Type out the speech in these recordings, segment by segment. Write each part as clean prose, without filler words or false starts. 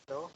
Hello.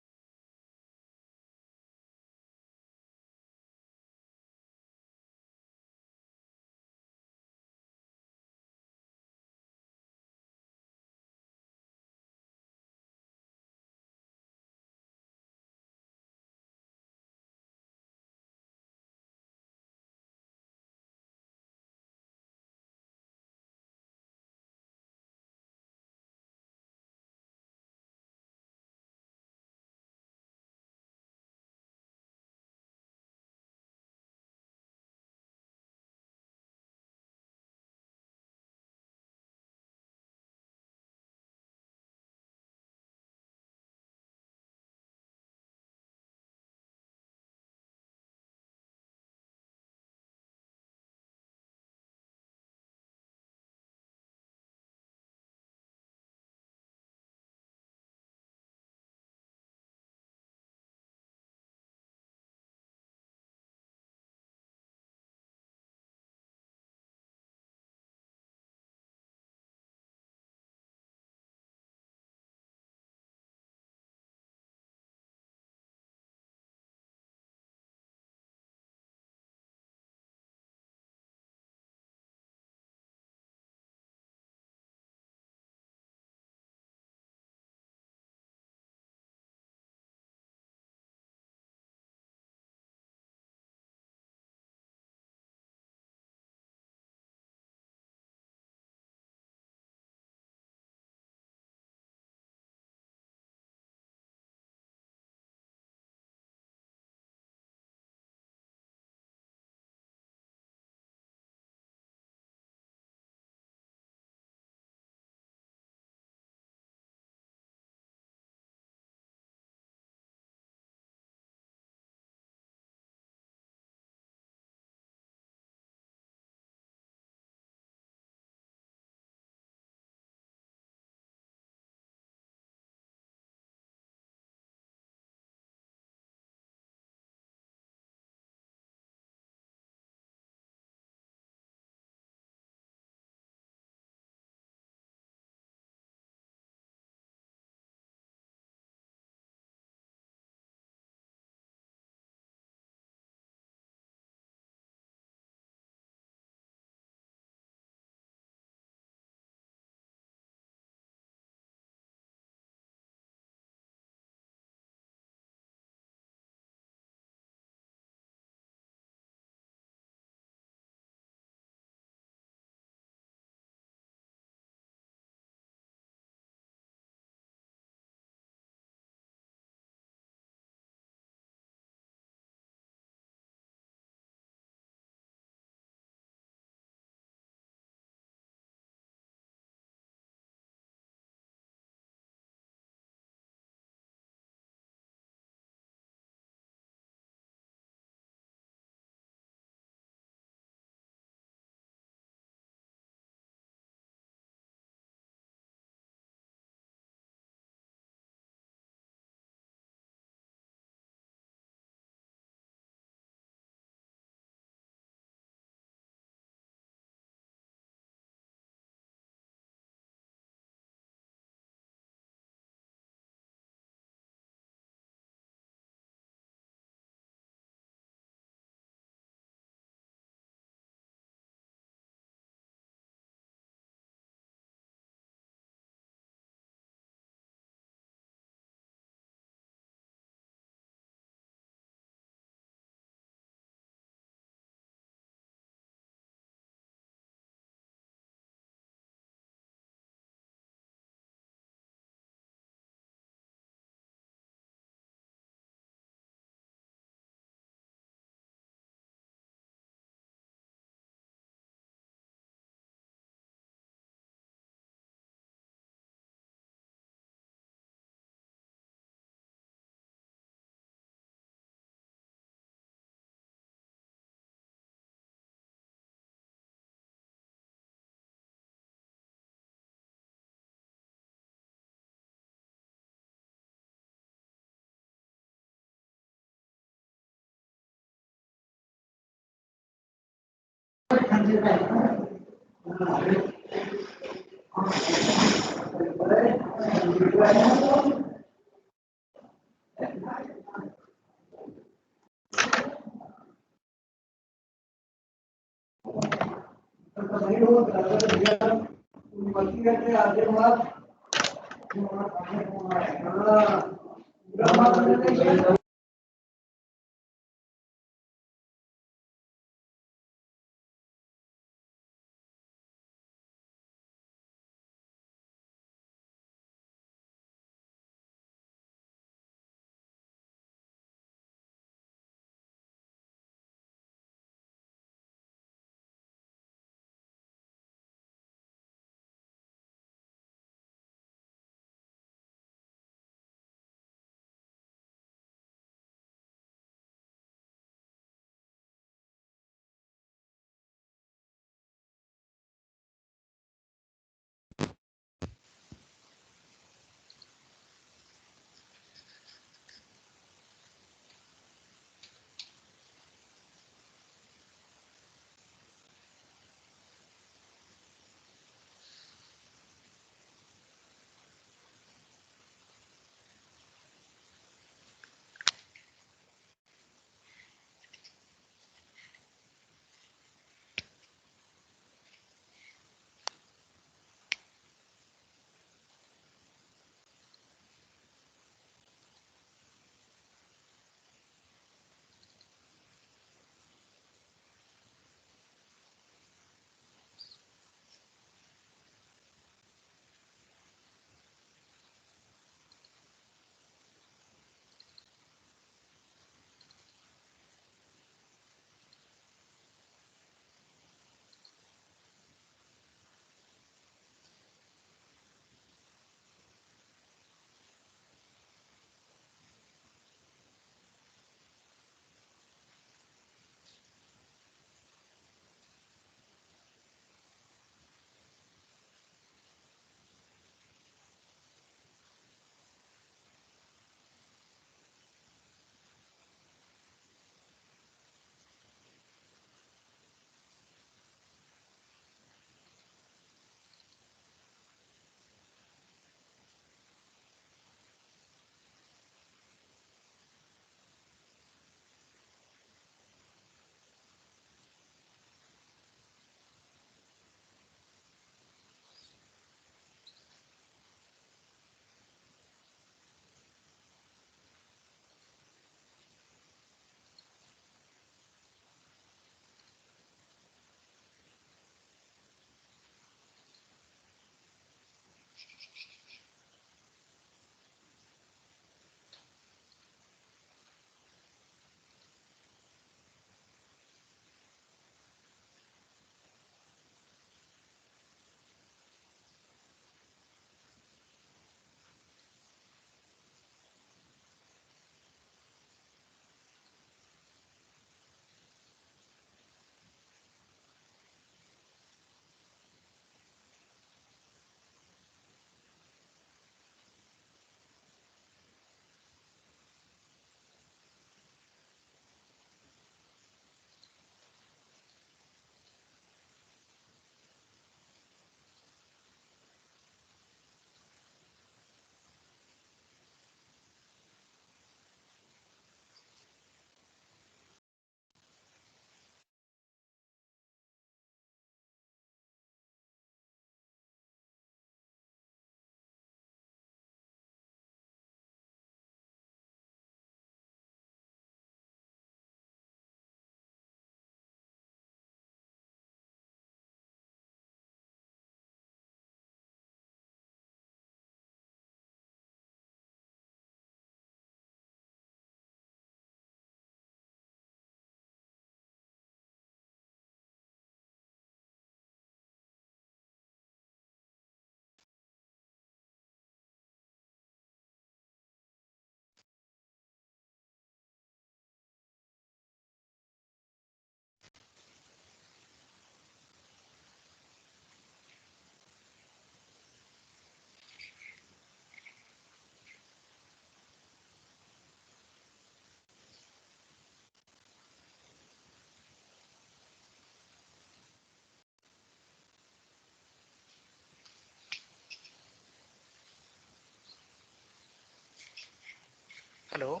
Hello.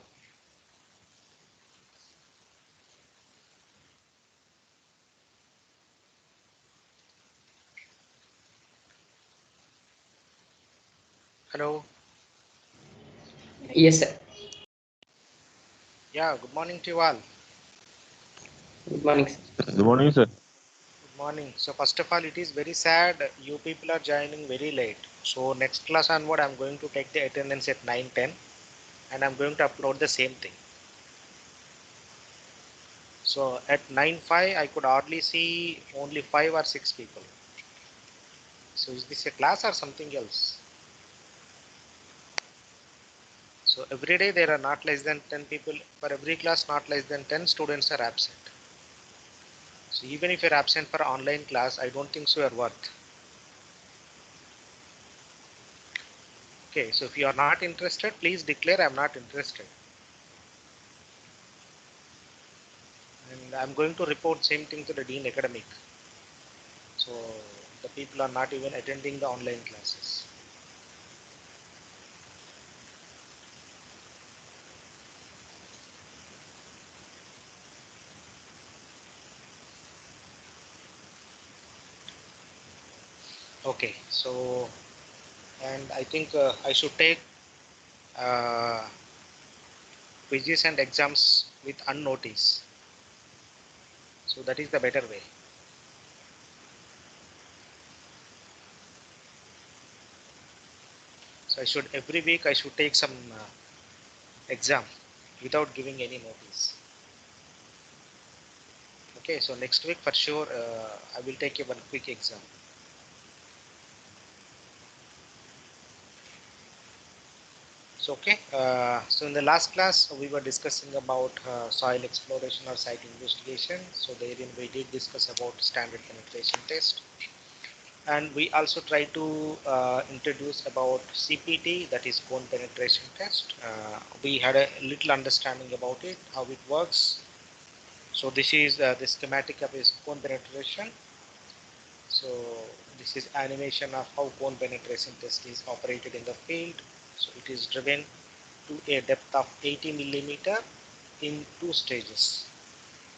Hello. Yes, sir. Yeah, good morning to you all. Good morning, sir. Good morning, sir. Good morning. So first of all, it is very sad you people are joining very late. So next class onward, I'm going to take the attendance at 9:10, and I'm going to upload the same thing. So at 9:05, I could hardly see only 5 or 6 people. So is this a class or something else? So every day there are not less than 10 people. For every class, not less than 10 students are absent. So even if you're absent for online class, I don't think so you're worth. Okay, so if you are not interested, please declare I'm not interested. And I'm going to report same thing to the Dean Academic. So the people are not even attending the online classes. Okay, so and I think I should take uh, quizzes and exams with unnotice. So that is the better way. So I should every week I should take some exam without giving any notice. Okay, so next week for sure I will take a one quick exam. So okay, so in the last class we were discussing about soil exploration or site investigation. So therein we did discuss about standard penetration test, and we also try to introduce about CPT, that is cone penetration test. We had a little understanding about it, how it works. So this is the schematic of this cone penetration. So this is animation of how cone penetration test is operated in the field. So it is driven to a depth of 80 millimeter in 2 stages.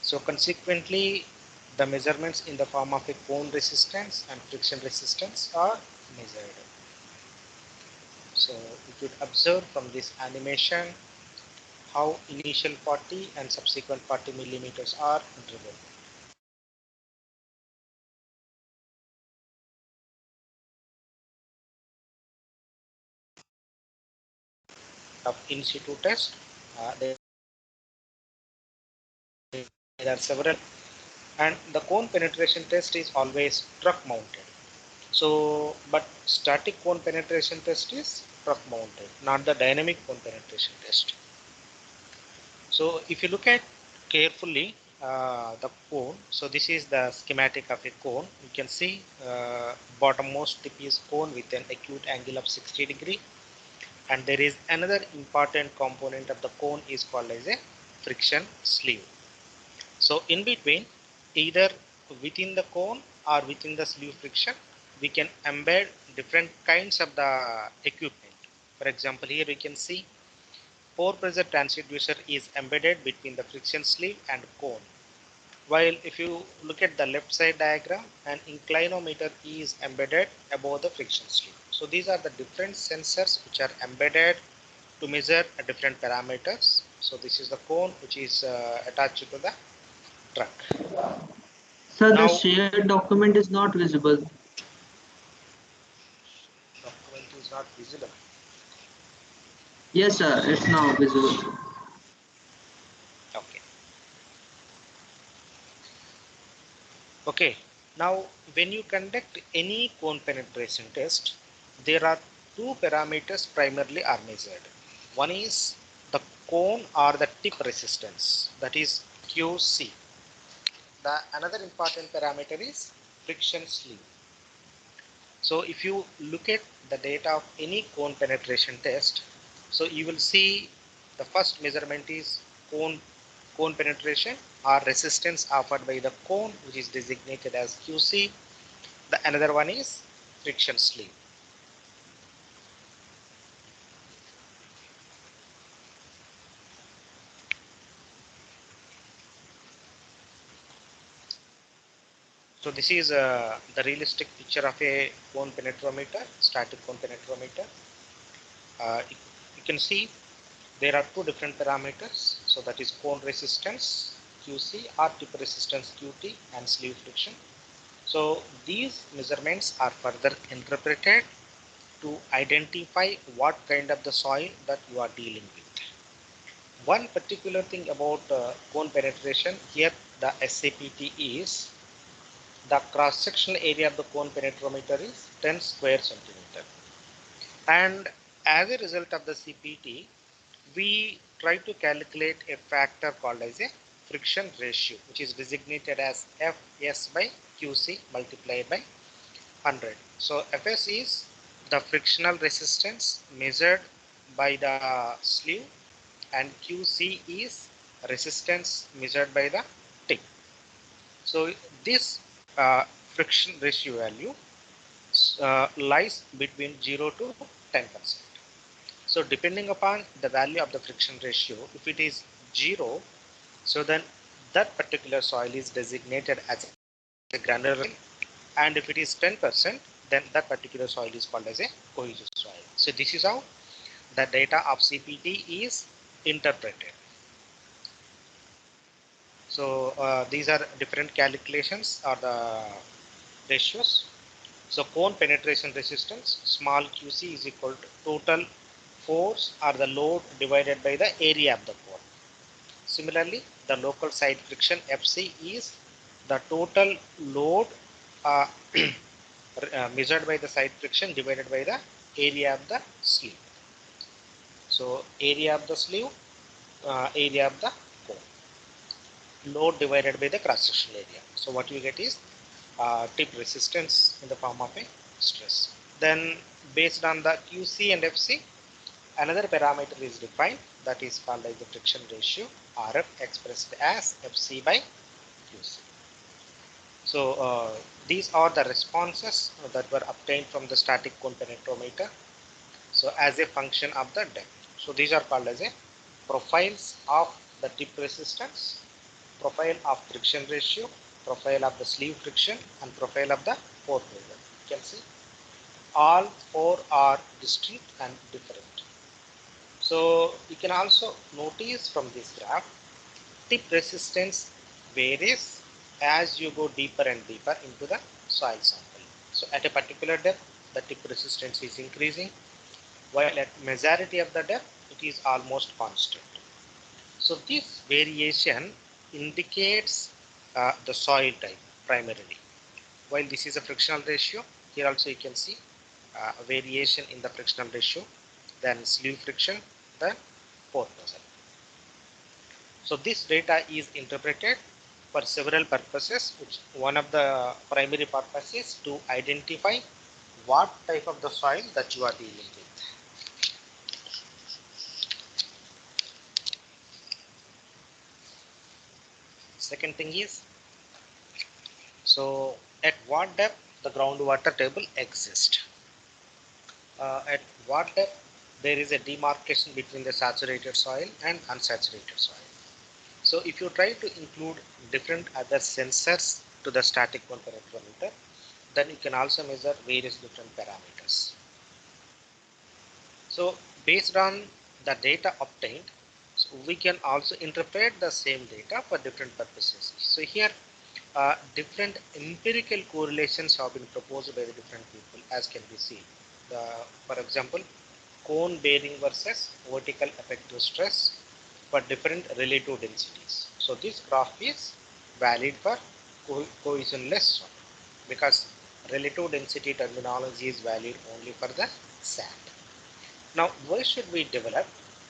So consequently, the measurements in the form of a cone resistance and friction resistance are measured. So we could observe from this animation how initial 40 and subsequent 40 millimeters are driven. Of in situ test, there are several, and the cone penetration test is always truck mounted. So, but static cone penetration test is truck mounted, not the dynamic cone penetration test. So, if you look at carefully the cone, so this is the schematic of a cone. You can see bottommost tip is cone with an acute angle of 60 degree, and there is another important component of the cone is called as a friction sleeve. So, in between, either within the cone or within the sleeve friction, we can embed different kinds of the equipment. For example, here we can see pore pressure transducer is embedded between the friction sleeve and cone. While if you look at the left side diagram, an inclinometer is embedded above the friction sleeve. So these are the different sensors which are embedded to measure different parameters. So this is the cone which is attached to the truck. Sir, the Now shared document is not visible. document is not visible. Yes, sir, it's now visible. Okay. Okay. Now, when you conduct any cone penetration test, there are two parameters primarily are measured. One is the cone or the tip resistance, that is QC. The another important parameter is friction sleeve. So if you look at the data of any cone penetration test, so you will see the first measurement is cone penetration or resistance offered by the cone, which is designated as QC. The another one is friction sleeve. So this is the realistic picture of a cone penetrometer, static cone penetrometer. You can see there are two different parameters. So that is cone resistance QC or tip resistance QT and sleeve friction. So these measurements are further interpreted to identify what kind of the soil that you are dealing with. One particular thing about cone penetration here, the SAPT is the cross-sectional area of the cone penetrometer is 10 square centimeter. And as a result of the CPT, we try to calculate a factor called as a friction ratio, which is designated as Fs by Qc multiplied by 100. So Fs is the frictional resistance measured by the sleeve, and Qc is resistance measured by the tip. So this friction ratio value lies between 0 to 10%. So depending upon the value of the friction ratio, if it is 0, so then that particular soil is designated as a granular soil, and if it is 10%, then that particular soil is called as a cohesive soil. So this is how the data of CPT is interpreted. So these are different calculations or the ratios. So cone penetration resistance, small QC is equal to total force or the load divided by the area of the cone. Similarly, the local side friction FC is the total load measured by the side friction divided by the area of the sleeve. So area of the sleeve, area of the cone. Load divided by the cross-sectional area. So what you get is tip resistance in the form of a stress. Then based on the QC and FC, another parameter is defined, that is called as the friction ratio, RF, expressed as FC by QC. So these are the responses that were obtained from the static cone penetrometer. So as a function of the depth. So these are called as a profiles of the tip resistance, profile of friction ratio, profile of the sleeve friction, and profile of the pore pressure. You can see all four are distinct and different. So you can also notice from this graph, tip resistance varies as you go deeper and deeper into the soil sample. So at a particular depth, the tip resistance is increasing, while at majority of the depth, it is almost constant. So this variation indicates the soil type primarily. While this is a frictional ratio, here also you can see a variation in the frictional ratio, then sleeve friction, then pore pressure. So this data is interpreted for several purposes, which one of the primary purposes is to identify what type of the soil that you are dealing with. Second thing is, so at what depth the groundwater table exists. At what depth there is a demarcation between the saturated soil and unsaturated soil. So if you try to include different other sensors to the static cone penetrometer, then you can also measure various different parameters. So based on the data obtained, so we can also interpret the same data for different purposes. So here different empirical correlations have been proposed by the different people, as can be seen. For example, cone bearing versus vertical effective stress for different relative densities. So this graph is valid for cohesionless soil because relative density terminology is valid only for the sand. Now, why should we develop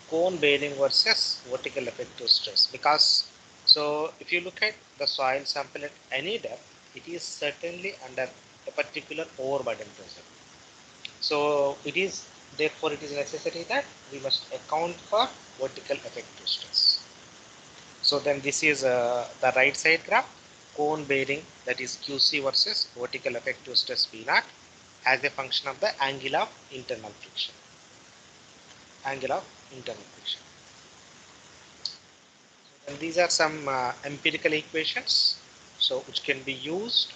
cone bearing versus vertical effective stress? Because so if you look at the soil sample at any depth, it is certainly under a particular overburden pressure. So it is therefore it is necessary that we must account for vertical effective stress. So then this is the right side graph, cone bearing, that is QC versus vertical effective stress V0 as a function of the angle of internal friction. Angle of internal friction. And these are some empirical equations, so which can be used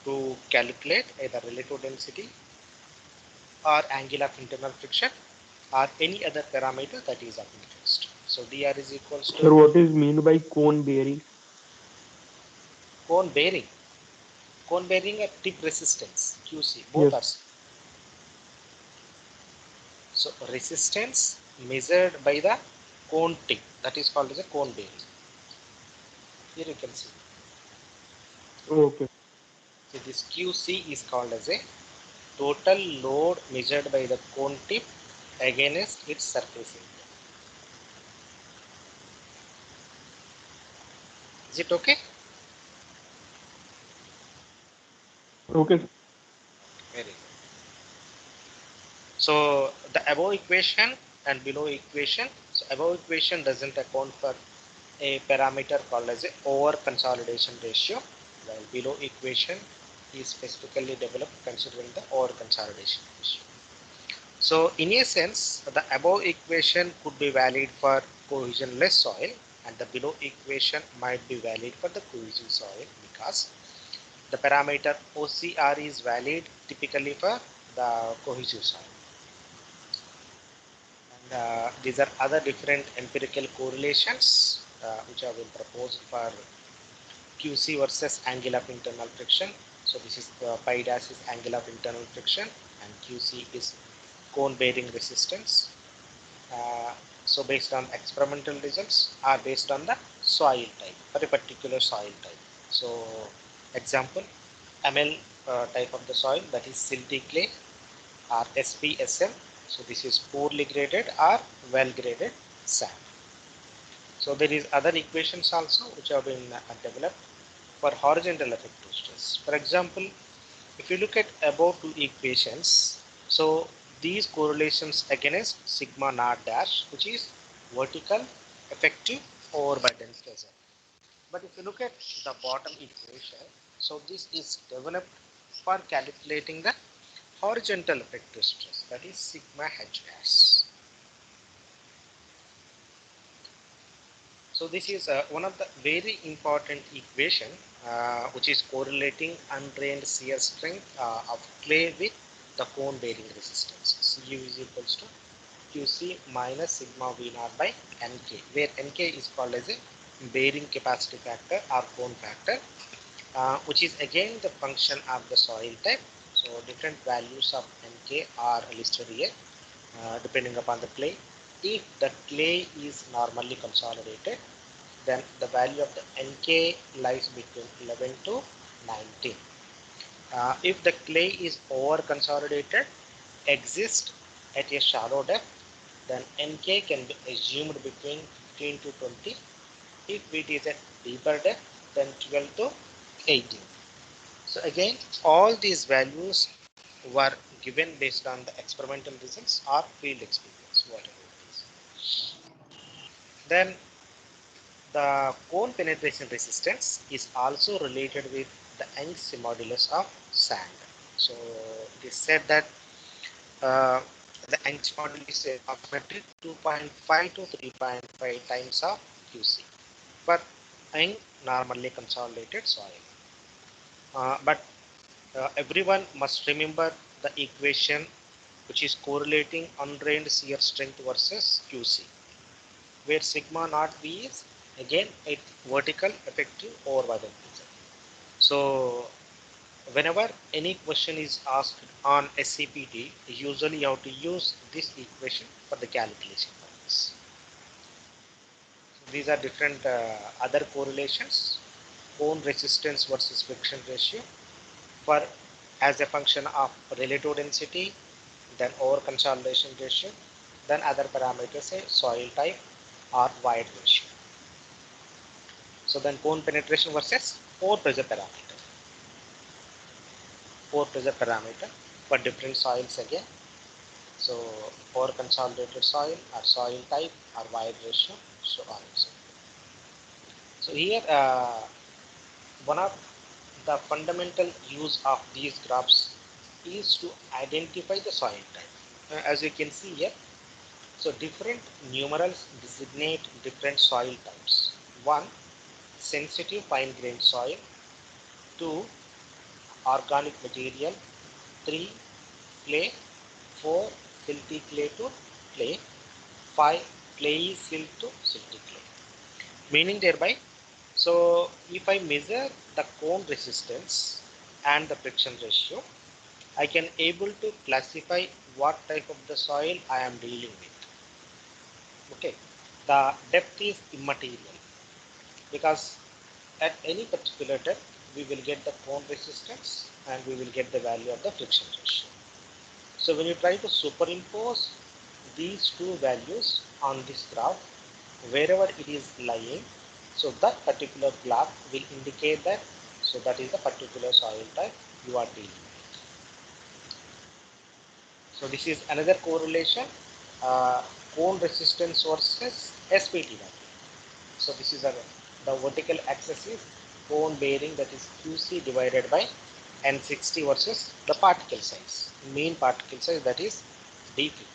to calculate either relative density or angle of internal friction or any other parameter that is of interest. So dr is equals Sir, to what is mean by cone bearing? cone bearing. Cone bearing a tip resistance QC, both Yes. are same. So resistance measured by the cone tip, that is called as a cone bearing. Here you can see. Okay. So this QC is called as a total load measured by the cone tip against its surface area. Is it okay? Okay. Very good. So the above equation and below equation. So above equation doesn't account for a parameter called as a over consolidation ratio, while below equation is specifically developed considering the over consolidation ratio. So in a sense, the above equation could be valid for cohesionless soil and the below equation might be valid for the cohesion soil because the parameter OCR is valid typically for the cohesive soil. And these are other different empirical correlations which have been proposed for QC versus angle of internal friction. So this is pi dash is angle of internal friction and QC is cone bearing resistance. So based on experimental results are based on the soil type for a particular soil type. So example, ML type of the soil, that is silty clay, or SPSM. So this is poorly graded or well graded sand. So there is other equations also which have been developed for horizontal effective stress. For example, if you look at above two equations, so these correlations against sigma naught dash, which is vertical effective overburden pressure. But if you look at the bottom equation, so this is developed for calculating the horizontal effective stress, that is sigma h dash. So this is one of the very important equation which is correlating undrained shear strength of clay with the cone bearing resistance. Cu is equals to Qc minus sigma V naught by Nk, where Nk is called as a bearing capacity factor or cone factor, which is again the function of the soil type. So different values of Nk are listed here depending upon the clay. If the clay is normally consolidated, then the value of the Nk lies between 11 to 19. If the clay is over consolidated, exists at a shallow depth, then Nk can be assumed between 15 to 20. If it is at deeper depth, then 12 to 18. So again, all these values were given based on the experimental results or field experience, whatever it is. Then the cone penetration resistance is also related with the Young's modulus of sand. So it is said that uh, the Young's modulus is approximately 2.5 to 3.5 times of QC for Young normally consolidated soil. But everyone must remember the equation which is correlating undrained shear strength versus QC, where sigma naught V is again a vertical effective overburden pressure. So whenever any question is asked on SCPT, usually you have to use this equation for the calculation purpose. So these are different other correlations. Cone resistance versus friction ratio for as a function of relative density, then over consolidation ratio, then other parameters say soil type or void ratio. So then cone penetration versus pore pressure parameter. Pore pressure parameter for different soils again. So over consolidated soil or soil type or void ratio, so on and so forth. So here one of the fundamental use of these graphs is to identify the soil type. As you can see here, so different numerals designate different soil types. One, sensitive fine grained soil. Two, organic material, 3 clay, 4 silty clay to clay, 5 clayey silt to silty clay. Meaning thereby, so if I measure the cone resistance and the friction ratio, I can able to classify what type of the soil I am dealing with. Okay, the depth is immaterial because at any particular depth we will get the cone resistance and we will get the value of the friction ratio. So when you try to superimpose these two values on this graph, wherever it is lying, so that particular graph will indicate that, so that is the particular soil type you are dealing with. So this is another correlation, cone resistance versus SPT value. So this is the vertical axis is cone bearing, that is QC divided by N60 versus the particle size, mean particle size, that is D50.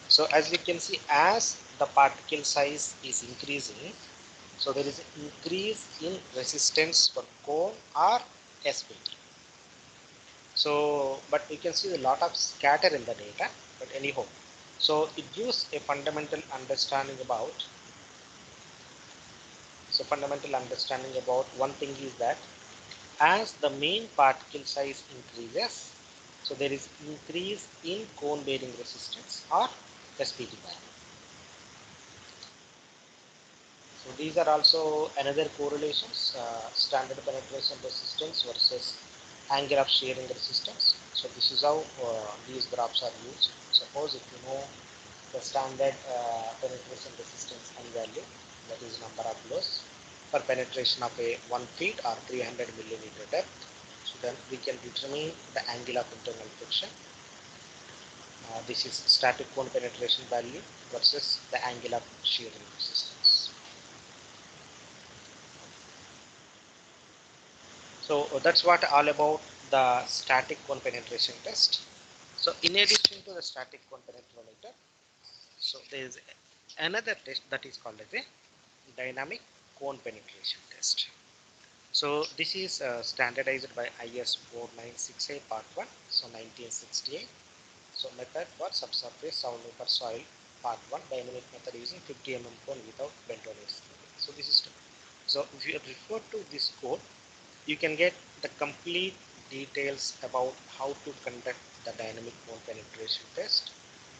So as we can see, as the particle size is increasing, so there is an increase in resistance for cone or SPT. So, but we can see a lot of scatter in the data, but anyhow, so it gives a fundamental understanding about, one thing is that as the main particle size increases, so there is increase in cone bearing resistance or SPT value. So these are also another correlations, standard penetration resistance versus angle of shearing resistance. So this is how these graphs are used. Suppose if you know the standard penetration resistance N value, that is number of blows for penetration of a 1 feet or 300 millimeter depth, so then we can determine the angle of internal friction. This is static cone penetration value versus the angle of shearing resistance. So that's what all about the static cone penetration test. So in addition to the static cone penetrometer, so there is another test that is called as a dynamic cone penetration test. So this is standardized by IS 4968 part 1, so 1968. So method for subsurface sound for soil part 1, dynamic method using 50 mm cone without bentonite. So this is, so if you refer to this code, you can get the complete details about how to conduct the dynamic cone penetration test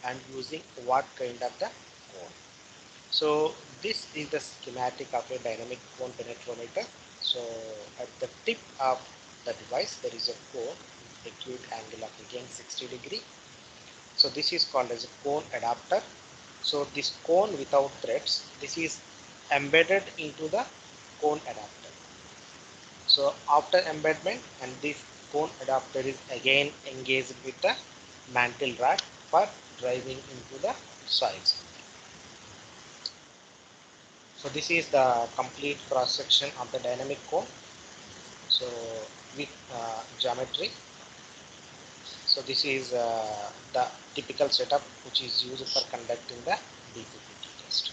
and using what kind of the cone. So this is the schematic of a dynamic cone penetrometer. So at the tip of the device there is a cone, acute angle of again 60 degree. So this is called as a cone adapter. So this cone without threads, this is embedded into the cone adapter. So after embedment, and this cone adapter is again engaged with the mantle rod for driving into the soils. So this is the complete cross section of the dynamic cone. So with geometry. So this is the typical setup which is used for conducting the DCPT test.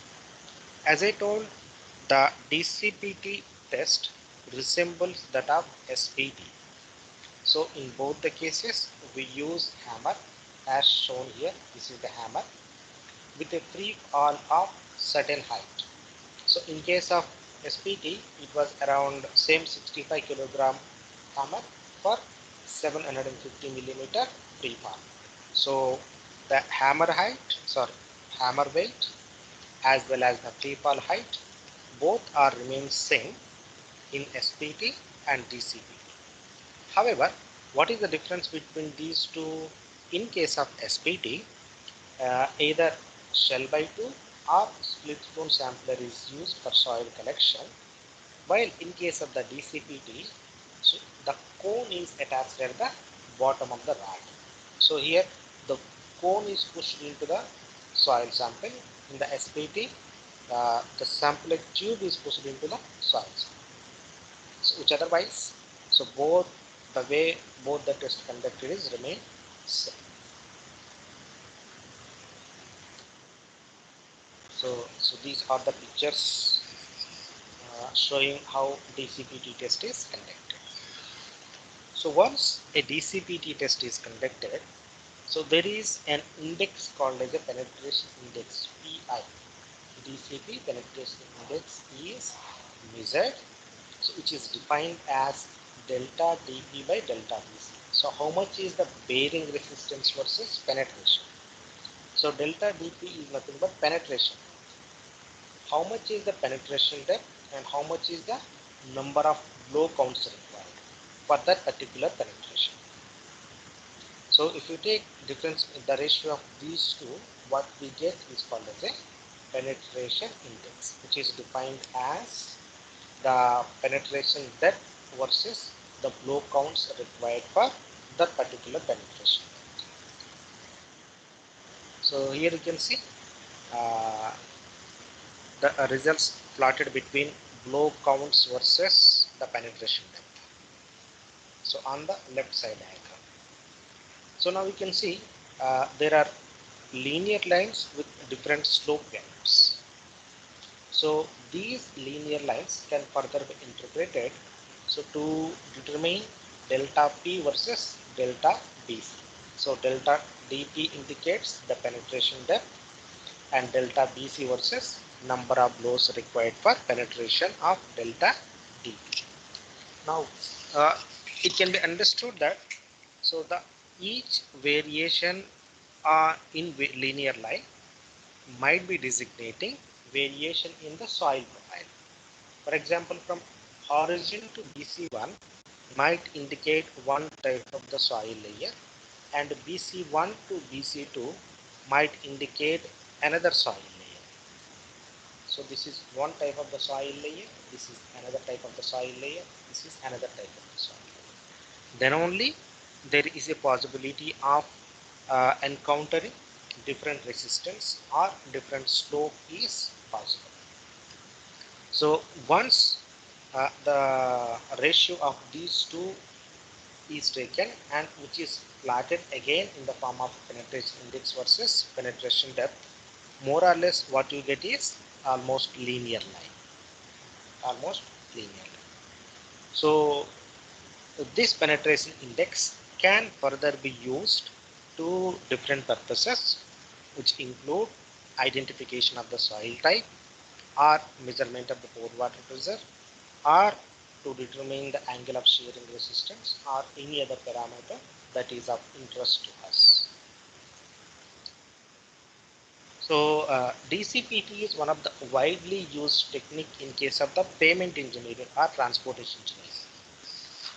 As I told, the DCPT test resembles that of SPT. So in both the cases we use hammer as shown here. This is the hammer with a free fall of certain height. So in case of SPT, it was around same 65 kilogram hammer for 750 millimeter free fall. So the hammer weight as well as the free fall height, both are remain same in SPT and DCPT. However, what is the difference between these two? In case of SPT, either shell by tube or split cone sampler is used for soil collection, while in case of the DCPT, so the cone is attached at the bottom of the rod. So here the cone is pushed into the soil sample. In the SPT, the sample tube is pushed into the soil sample. So which otherwise, so both the way both the test conducted is remain same. So these are the pictures showing how DCPT test is conducted. So once a DCPT test is conducted, so there is an index called as a penetration index, PI. DCP penetration index is measured, so which is defined as delta dP by delta BC. So how much is the bearing resistance versus penetration? So delta dP is nothing but penetration. How much is the penetration depth and how much is the number of blow counts required for that particular penetration? So if you take difference in the ratio of these two, what we get is called as a penetration index, which is defined as the penetration depth versus the blow counts required for that particular penetration. So here you can see uh, the results plotted between blow counts versus the penetration depth. So on the left side diagram. So now we can see there are linear lines with different slope values. So these linear lines can further be interpreted so to determine delta P versus delta BC. So delta dP indicates the penetration depth and delta BC versus number of blows required for penetration of delta dP. Now it can be understood that so the each variation in linear line might be designating variation in the soil profile. For example, from origin to BC1 might indicate one type of the soil layer, and BC1 to BC2 might indicate another soil layer. So this is one type of the soil layer, this is another type of the soil layer, this is another type of the soil layer. Then only there is a possibility of encountering different resistance or different slope is possible. So once the ratio of these two is taken and which is plotted again in the form of penetration index versus penetration depth, more or less what you get is almost linear line. Almost linear line. So this penetration index can further be used to different purposes, which include identification of the soil type, or measurement of the pore water pressure, or to determine the angle of shearing resistance, or any other parameter that is of interest to us. So DCPT is one of the widely used technique in case of the pavement engineering or transportation engineering.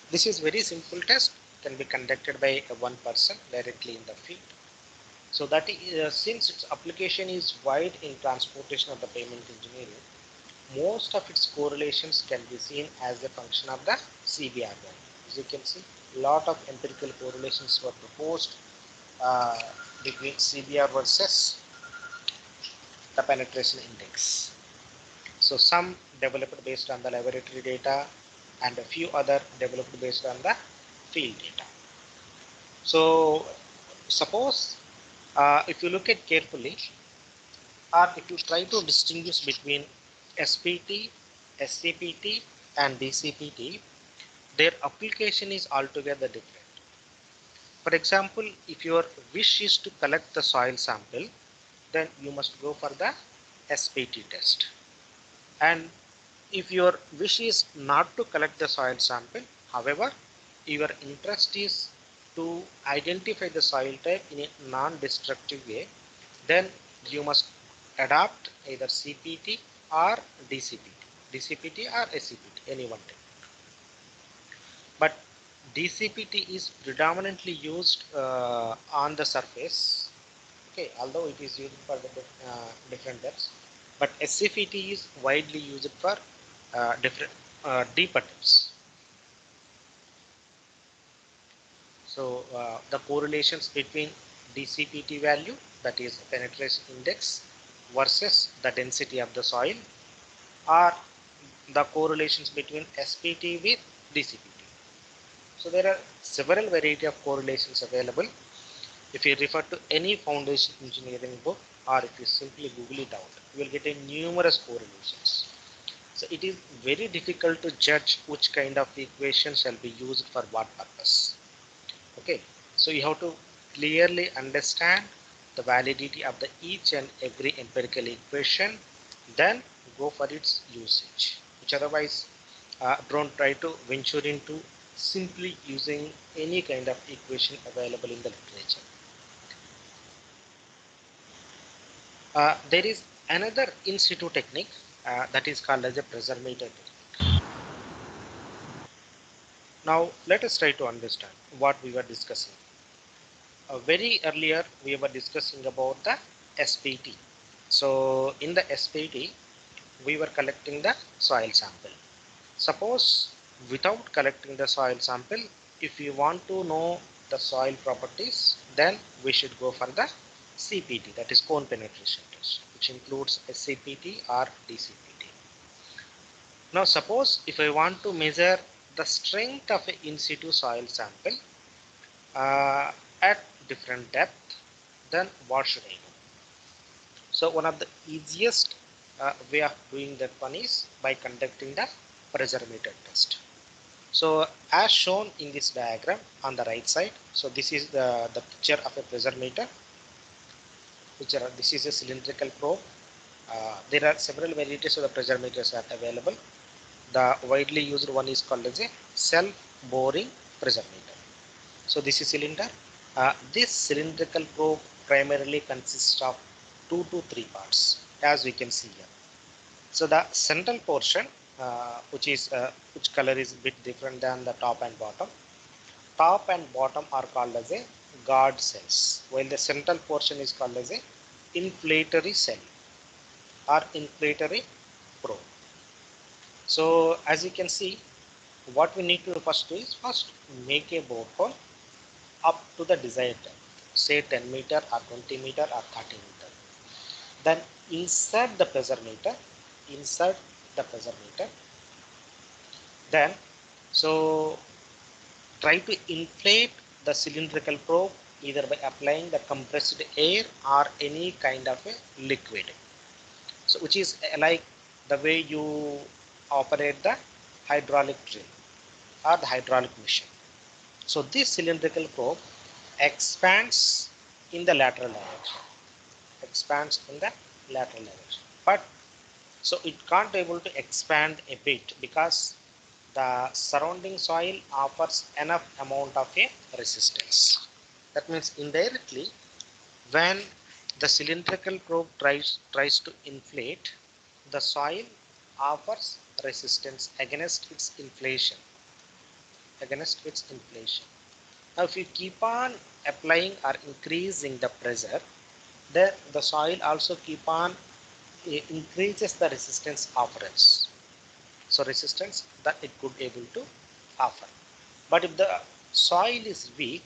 This is very simple test, can be conducted by one person directly in the field. So that since its application is wide in transportation of the pavement engineering, most of its correlations can be seen as a function of the CBR value. As you can see, a lot of empirical correlations were proposed between CBR versus the penetration index. So some developed based on the laboratory data and a few other developed based on the field data. So suppose if you look at carefully, or if you try to distinguish between SPT, SCPT and DCPT, their application is altogether different. For example, if your wish is to collect the soil sample, then you must go for the SPT test. And if your wish is not to collect the soil sample, however, your interest is to identify the soil type in a non-destructive way, then you must adopt either CPT or DCPT or SCPT, any one type. But DCPT is predominantly used on the surface, okay, although it is used for the different depths, but SCPT is widely used for different deeper depths. So the correlations between DCPT value, that is penetration index, versus the density of the soil, or the correlations between SPT with DCPT. So there are several variety of correlations available. If you refer to any foundation engineering book, or if you simply Google it out, you will get a numerous correlations. So it is very difficult to judge which kind of equation shall be used for what purpose. Okay, so you have to clearly understand the validity of the each and every empirical equation, then go for its usage, which otherwise don't try to venture into simply using any kind of equation available in the literature. There is another in situ technique that is called as a pressure meter technique. Now let us try to understand what we were discussing. Very earlier we were discussing about the SPT. So in the SPT we were collecting the soil sample. Suppose without collecting the soil sample, if you want to know the soil properties, then we should go for the CPT, that is cone penetration test, which includes a CPT or DCPT. Now suppose if I want to measure the strength of an in situ soil sample at different depth, then what should I do? So one of the easiest way of doing that one is by conducting the pressure meter test. So as shown in this diagram on the right side, so this is the picture of a pressure meter. This is a cylindrical probe. There are several varieties of the pressure meters are available. The widely used one is called as a self-boring pressure meter. So this is cylinder. This cylindrical probe primarily consists of 2 to 3 parts, as we can see here. So the central portion, which color is a bit different than the top and bottom. Top and bottom are called as a guard cells, while the central portion is called as a inflatory cell or inflatory probe. So as you can see, what we need to first do is first make a borehole up to the desired depth, say 10 meter or 20 meter or 30 meter. Then insert the pressure meter, then so try to inflate the cylindrical probe either by applying the compressed air or any kind of a liquid, so which is like the way you operate the hydraulic drill or the hydraulic machine. So this cylindrical probe expands in the lateral direction, but so it can't able to expand a bit because the surrounding soil offers enough amount of a resistance. That means indirectly, when the cylindrical probe tries to inflate, the soil offers resistance against its inflation. Now if you keep on applying or increasing the pressure, then the soil also keep on increases the resistance offerance. So resistance that it could able to offer. But if the soil is weak,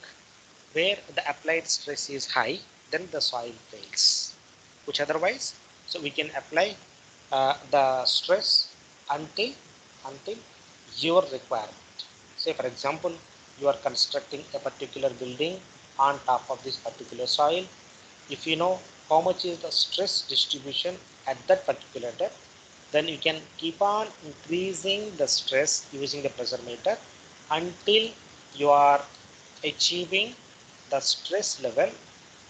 where the applied stress is high, then the soil fails, which otherwise, so we can apply the stress until your requirement. Say for example, you are constructing a particular building on top of this particular soil. If you know how much is the stress distribution at that particular depth, then you can keep on increasing the stress using the pressure meter until you are achieving the stress level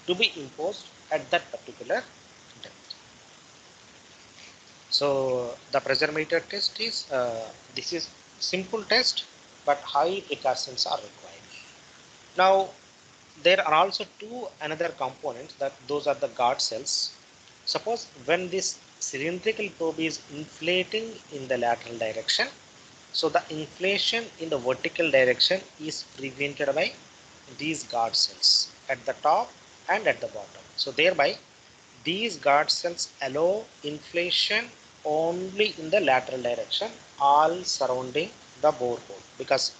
to be imposed at that particular depth. So the pressure meter test is this is simple test, but high precautions are required. Now there are also two another components, that those are the guard cells. Suppose when this cylindrical probe is inflating in the lateral direction, so the inflation in the vertical direction is prevented by these guard cells at the top and at the bottom. So thereby these guard cells allow inflation only in the lateral direction, all surrounding the borehole, because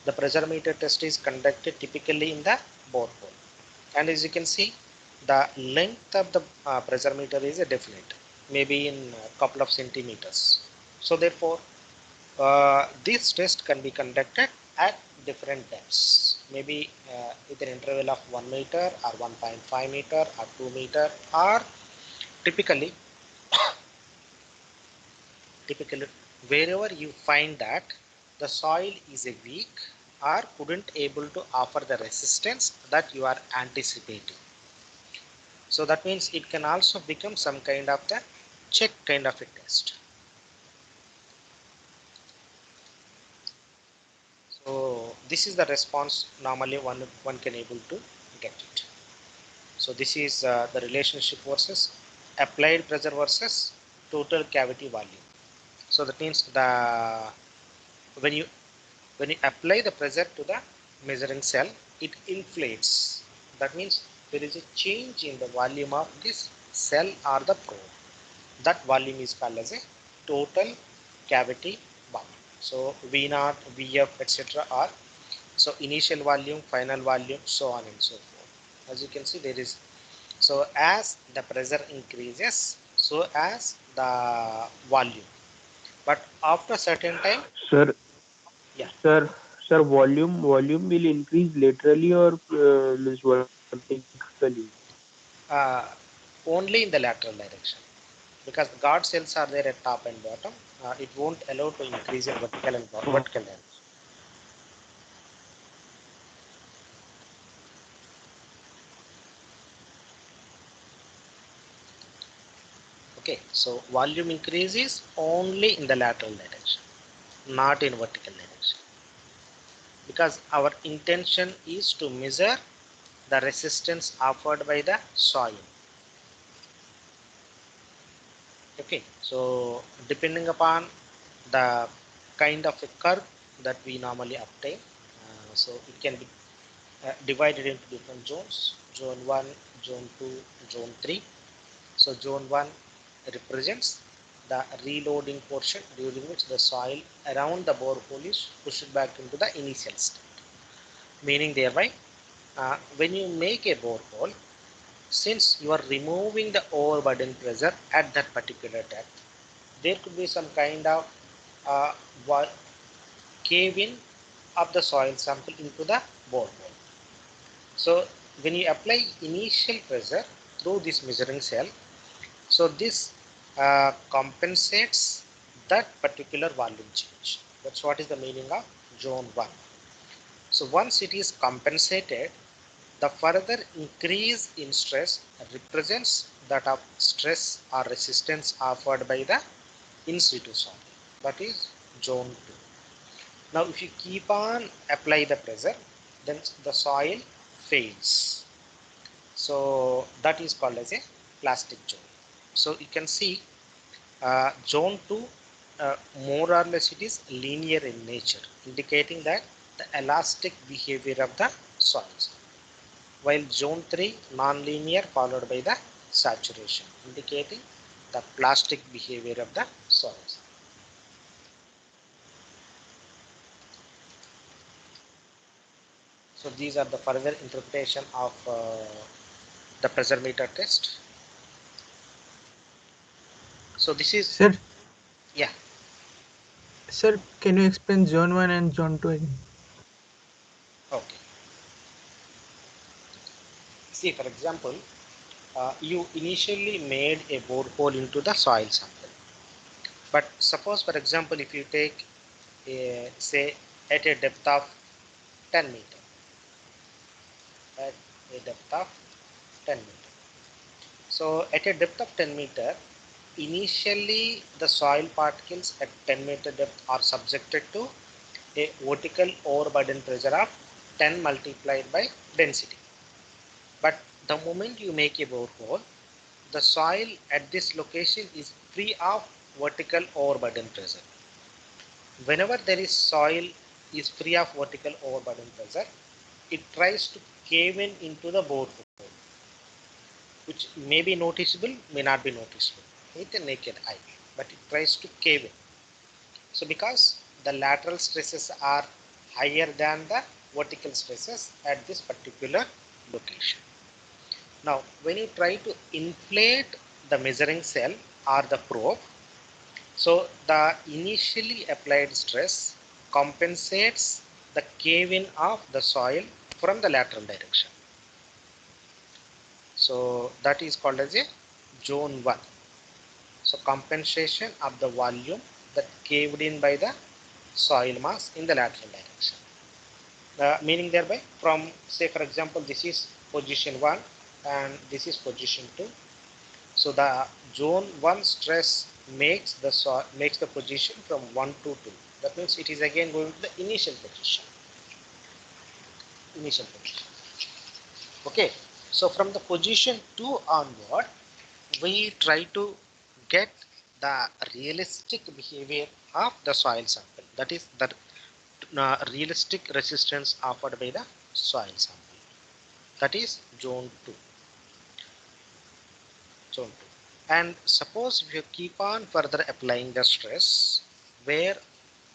the pressure meter test is conducted typically in the borehole. And as you can see, the length of the pressure meter is definite, maybe in a couple of centimeters. So therefore, this test can be conducted at different depths, maybe with an interval of 1 meter or 1.5 meter or 2 meter, or typically typically wherever you find that the soil is a weak or couldn't able to offer the resistance that you are anticipating. So that means it can also become some kind of the check kind of a test. So this is the response normally one can able to get it. So this is the relationship versus applied pressure versus total cavity volume. So that means when you when you apply the pressure to the measuring cell, it inflates. That means there is a change in the volume of this cell or the probe. That volume is called as a total cavity volume. So V naught, Vf, etc. are so initial volume, final volume, so on and so forth. As you can see, there is so as the pressure increases, so as the volume. But after certain time, Sir, yeah, sir, sir, volume will increase laterally or means vertically? uh, only in the lateral direction, because guard cells are there at top and bottom. It won't allow to increase in vertical and vertical direction. Okay, so volume increases only in the lateral direction, not in vertical direction, because our intention is to measure the resistance offered by the soil. Okay, so depending upon the kind of a curve that we normally obtain, so it can be divided into different zones: zone 1, zone 2, zone 3. So zone 1 represents the reloading portion, during which the soil around the borehole is pushed back into the initial state, meaning thereby when you make a borehole, since you are removing the overburden pressure at that particular depth, there could be some kind of uh, cave in of the soil sample into the borehole. So when you apply initial pressure through this measuring cell, so this compensates that particular volume change. That's what is the meaning of zone 1. So once it is compensated, the further increase in stress represents that of stress or resistance offered by the in situ soil. That is zone 2. Now if you keep on apply the pressure, then the soil fades. So that is called as a plastic zone. So you can see zone 2 more or less it is linear in nature, indicating that the elastic behavior of the soils, while zone 3 non-linear followed by the saturation, indicating the plastic behavior of the soils. So these are the further interpretation of the pressure meter test. So this is, Sir, yeah, sir, can you explain zone 1 and zone 2 again? okay. See, for example, you initially made a borehole into the soil sample. But suppose, for example, if you take a, say, at a depth of 10 meter, at a depth of 10 meter. So at a depth of 10 meter, initially the soil particles at 10 meter depth are subjected to a vertical overburden pressure of 10 multiplied by density. But the moment you make a borehole, the soil at this location is free of vertical overburden pressure. Whenever there is soil is free of vertical overburden pressure, it tries to cave in into the borehole, which may be noticeable, may not be noticeable with the naked eye, but it tries to cave in. So because the lateral stresses are higher than the vertical stresses at this particular location. Now, when you try to inflate the measuring cell or the probe, so the initially applied stress compensates the cave-in of the soil from the lateral direction. So that is called as a zone 1. So compensation of the volume that caved in by the soil mass in the lateral direction. Meaning thereby from, say for example, this is position 1 and this is position 2. So the zone 1 stress makes the position from 1 to 2. That means it is again going to the initial position. Okay, so from the position 2 onward, we try to get the realistic behavior of the soil sample. That is the realistic resistance offered by the soil sample. That is zone 2. And suppose if you keep on further applying the stress, where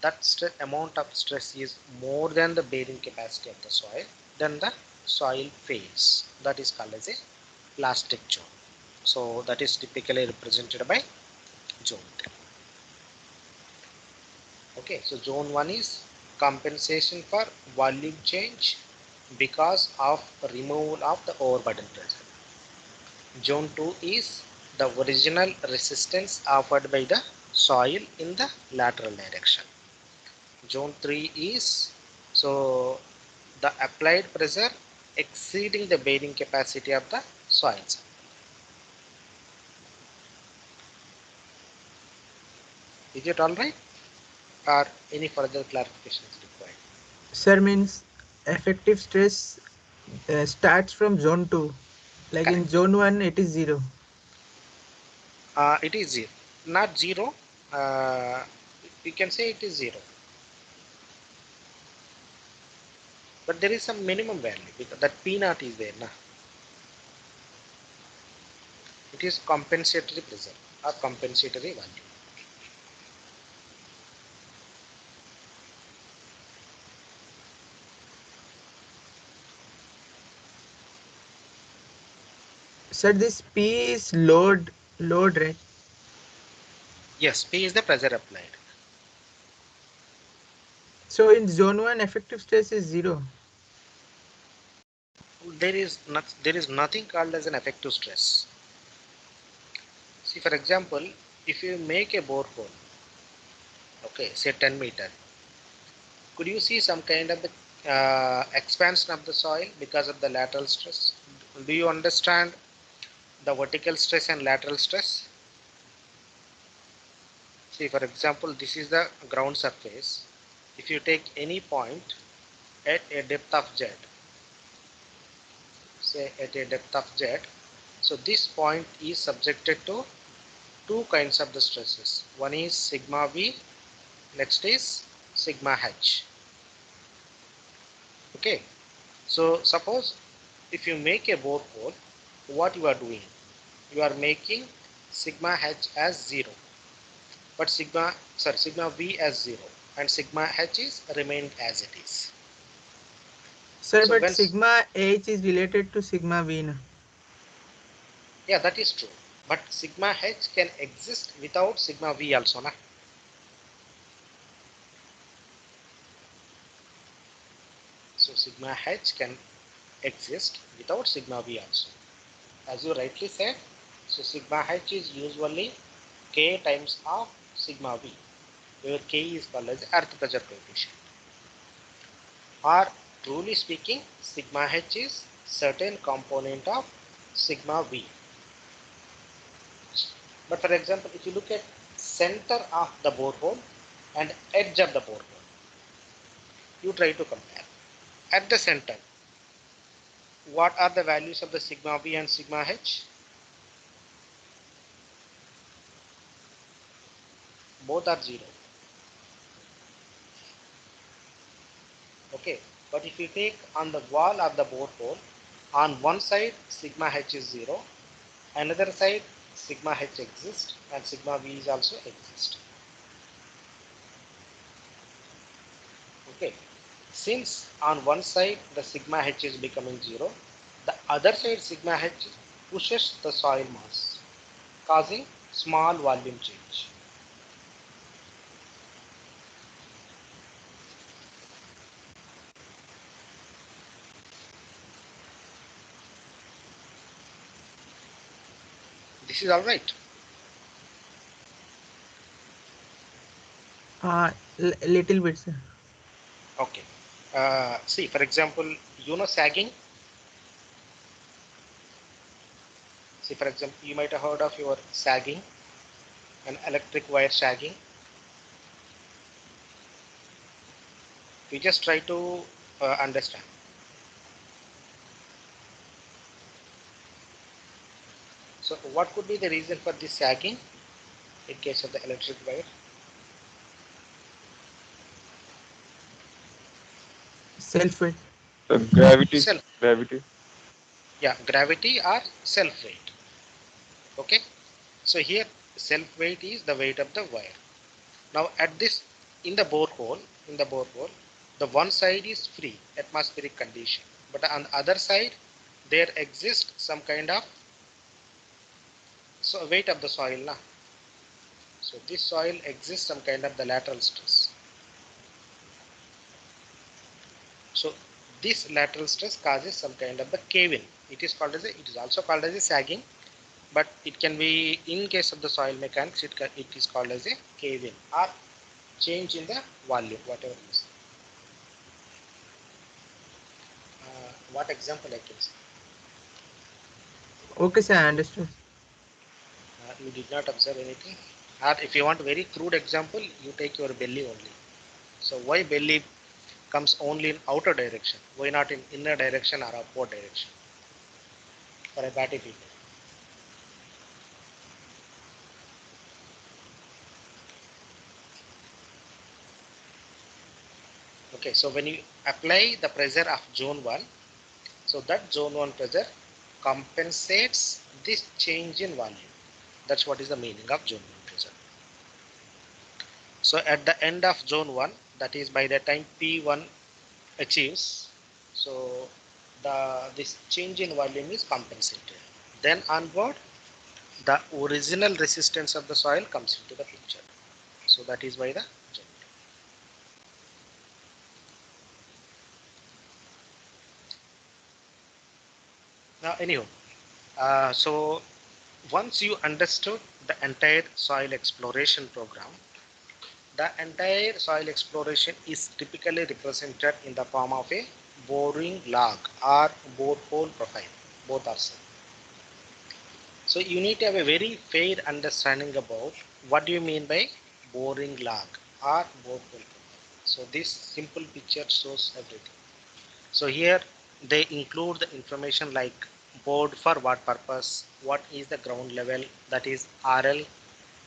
that amount of stress is more than the bearing capacity of the soil, then the soil fails. That is called as a plastic zone. So that is typically represented by zone 3. Okay, so zone 1 is compensation for volume change because of removal of the overburden pressure. Zone 2 is the original resistance offered by the soil in the lateral direction. Zone 3 is so the applied pressure exceeding the bearing capacity of the soil sample. Is it all right, or any further clarifications required? Sir, means effective stress starts from zone 2. Like in Correct. zone 1, it is 0. It is 0, not 0. You can say it is 0, but there is some minimum value because that P naught is there now. It is compensatory pressure or compensatory value. Sir, this P is load, right? Yes, P is the pressure applied. So in zone 1, effective stress is 0. There is nothing called as an effective stress. See, for example, if you make a borehole, okay, say 10 meter, could you see some kind of expansion of the soil because of the lateral stress? Do you understand the vertical stress and lateral stress? See, for example, this is the ground surface. If you take any point at a depth of z, say at a depth of z, so this point is subjected to two kinds of the stresses. One is sigma v, next is sigma h. Okay, so suppose if you make a borehole, what you are doing? You are making sigma h as 0, but sigma v as 0, and sigma h is remained as it is. Sir, So but when, sigma H is related to sigma V. No? yeah, that is true, but sigma h can exist without sigma v also, na? So sigma h can exist without sigma v also. As you rightly said, so sigma h is usually k times of sigma v, where k is called as earth pressure coefficient. Or truly speaking, sigma h is certain component of sigma v. But for example, if you look at center of the borehole and edge of the borehole, you try to compare. At the center, what are the values of the sigma v and sigma h? Both are 0. Okay, but if you take on the wall of the borehole, on one side sigma h is 0, another side sigma h exists and sigma v is also exist. Okay, since on one side the sigma h is becoming 0, the other side sigma h pushes the soil mass, causing small volume change. This is all right. Little bit, sir. Okay. See, for example, sagging. See, for example, you might have heard of your sagging, an electric wire sagging. We just try to understand. So, what could be the reason for this sagging in case of the electric wire? Self weight. Gravity. Self. Gravity. Yeah, gravity or self weight. Okay. So here self weight is the weight of the wire. Now at this in the borehole, the one side is free atmospheric condition, but on the other side there exists some kind of weight of the soil now. So this soil exists some kind of the lateral stress. So this lateral stress causes some kind of the cave-in. It is also called as a sagging, but it can be, in case of the soil mechanics, it is called as a cave-in or change in the volume, whatever it is. What example I can say? Okay, sir, I understood. You did not observe anything. Or if you want a very crude example, you take your belly only. So why belly comes only in outer direction? Why not in inner direction or upward direction? For a batty people. Okay, so when you apply the pressure of zone 1, so that zone 1 pressure compensates this change in volume. That's what is the meaning of zone 1 pressure. So at the end of zone 1, that is by the time P1 achieves, so this change in volume is compensated. Then onward, the original resistance of the soil comes into the picture. So that is why the zone. Now anyhow, so once you understood the entire soil exploration program, the entire soil exploration is typically represented in the form of a boring log or borehole profile. Both are same. So you need to have a very fair understanding about what do you mean by boring log or borehole profile. So this simple picture shows everything. So here they include the information like bored for what purpose, what is the ground level, that is RL,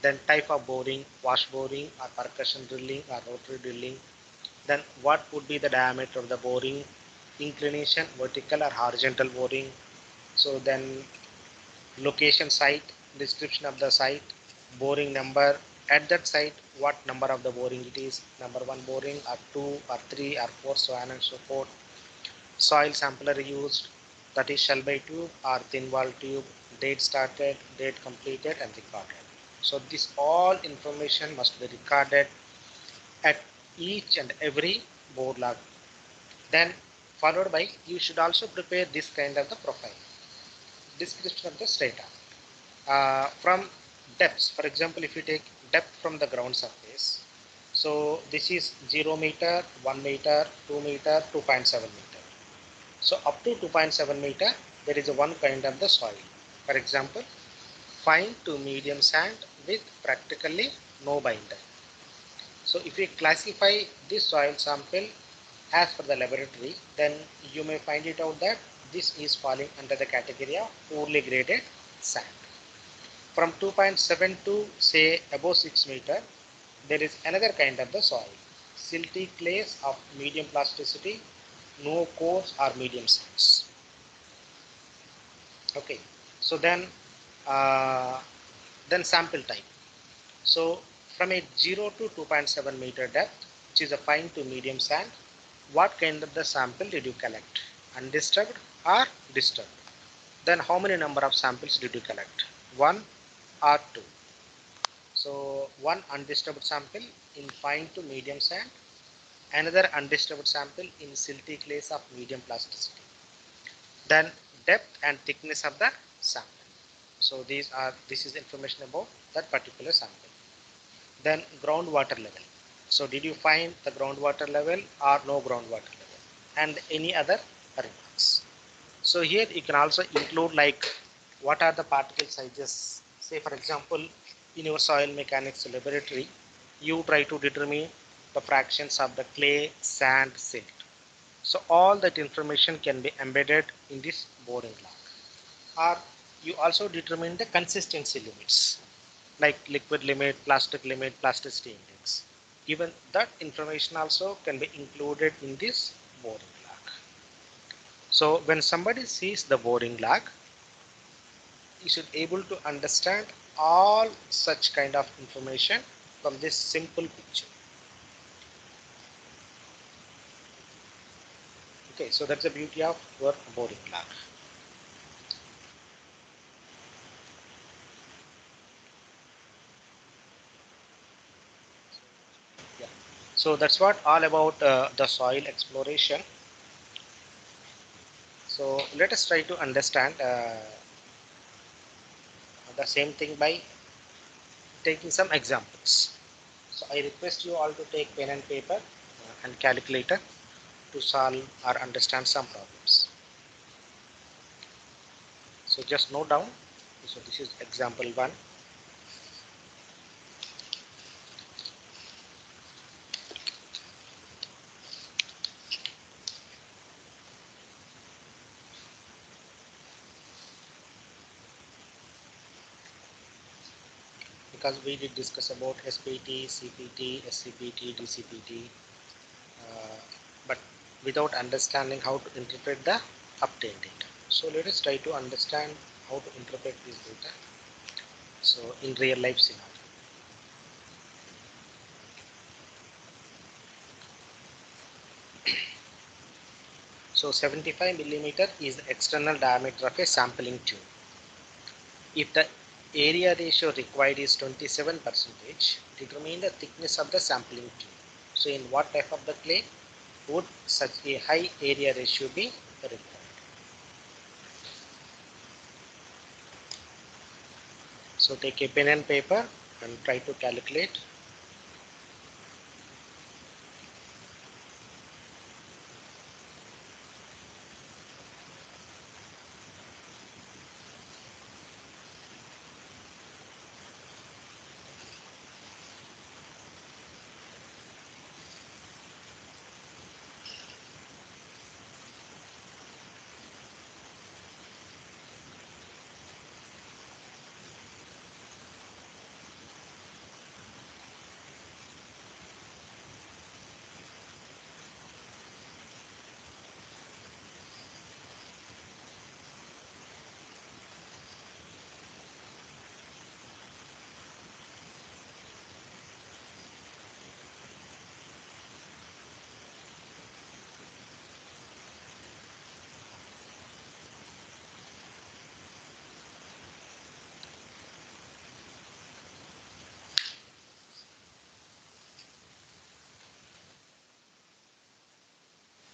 then type of boring, wash boring or percussion drilling or rotary drilling, then what would be the diameter of the boring, inclination, vertical or horizontal boring. So then location site, description of the site, boring number, at that site what number of the boring it is, number 1 boring or 2 or 3 or 4, so on and so forth. Soil sampler used, that is shell by tube or thin wall tube, date started, date completed and recorded. So this all information must be recorded at each and every bore log. Then followed by, you should also prepare this kind of the profile, description of the strata. From depths, for example, if you take depth from the ground surface, so this is 0 meter, 1 meter, 2 meter, 2.7 meter. So up to 2.7 meter, there is a one kind of the soil. For example, fine to medium sand with practically no binder. So if we classify this soil sample as per the laboratory, then you may find it out that this is falling under the category of poorly graded sand. From 2.7 to say above 6 meter, there is another kind of the soil, silty clays of medium plasticity, no coarse or medium sands. Okay, so then sample type. So from a 0 to 2.7 meter depth, which is a fine to medium sand, what kind of the sample did you collect? Undisturbed or disturbed? Then how many number of samples did you collect? 1 or 2? So one undisturbed sample in fine to medium sand, another undisturbed sample in silty clays of medium plasticity. Then depth and thickness of the sample. So this is information about that particular sample. Then groundwater level. So did you find the groundwater level or no groundwater level, and any other remarks. So here you can also include like what are the particle sizes. Say for example, in your soil mechanics laboratory, you try to determine the fractions of the clay, sand, silt. So all that information can be embedded in this boring log. Or you also determine the consistency limits like liquid limit, plasticity index. Even that information also can be included in this boring log. So when somebody sees the boring log, you should able to understand all such kind of information from this simple picture. Okay, so that's the beauty of your boring log. Yeah. So that's what all about the soil exploration. So let us try to understand the same thing by taking some examples. So I request you all to take pen and paper and calculator to solve or understand some problems. So just note down. So this is example 1. Because we did discuss about SPT, CPT, SCPT, DCPT, but without understanding how to interpret the obtained data. So let us try to understand how to interpret this data. So in real life scenario. So 75 millimeter is the external diameter of a sampling tube. If the area ratio required is 27%, determine the thickness of the sampling tube. So in what type of the clay would such a high area ratio be required? So take a pen and paper and try to calculate.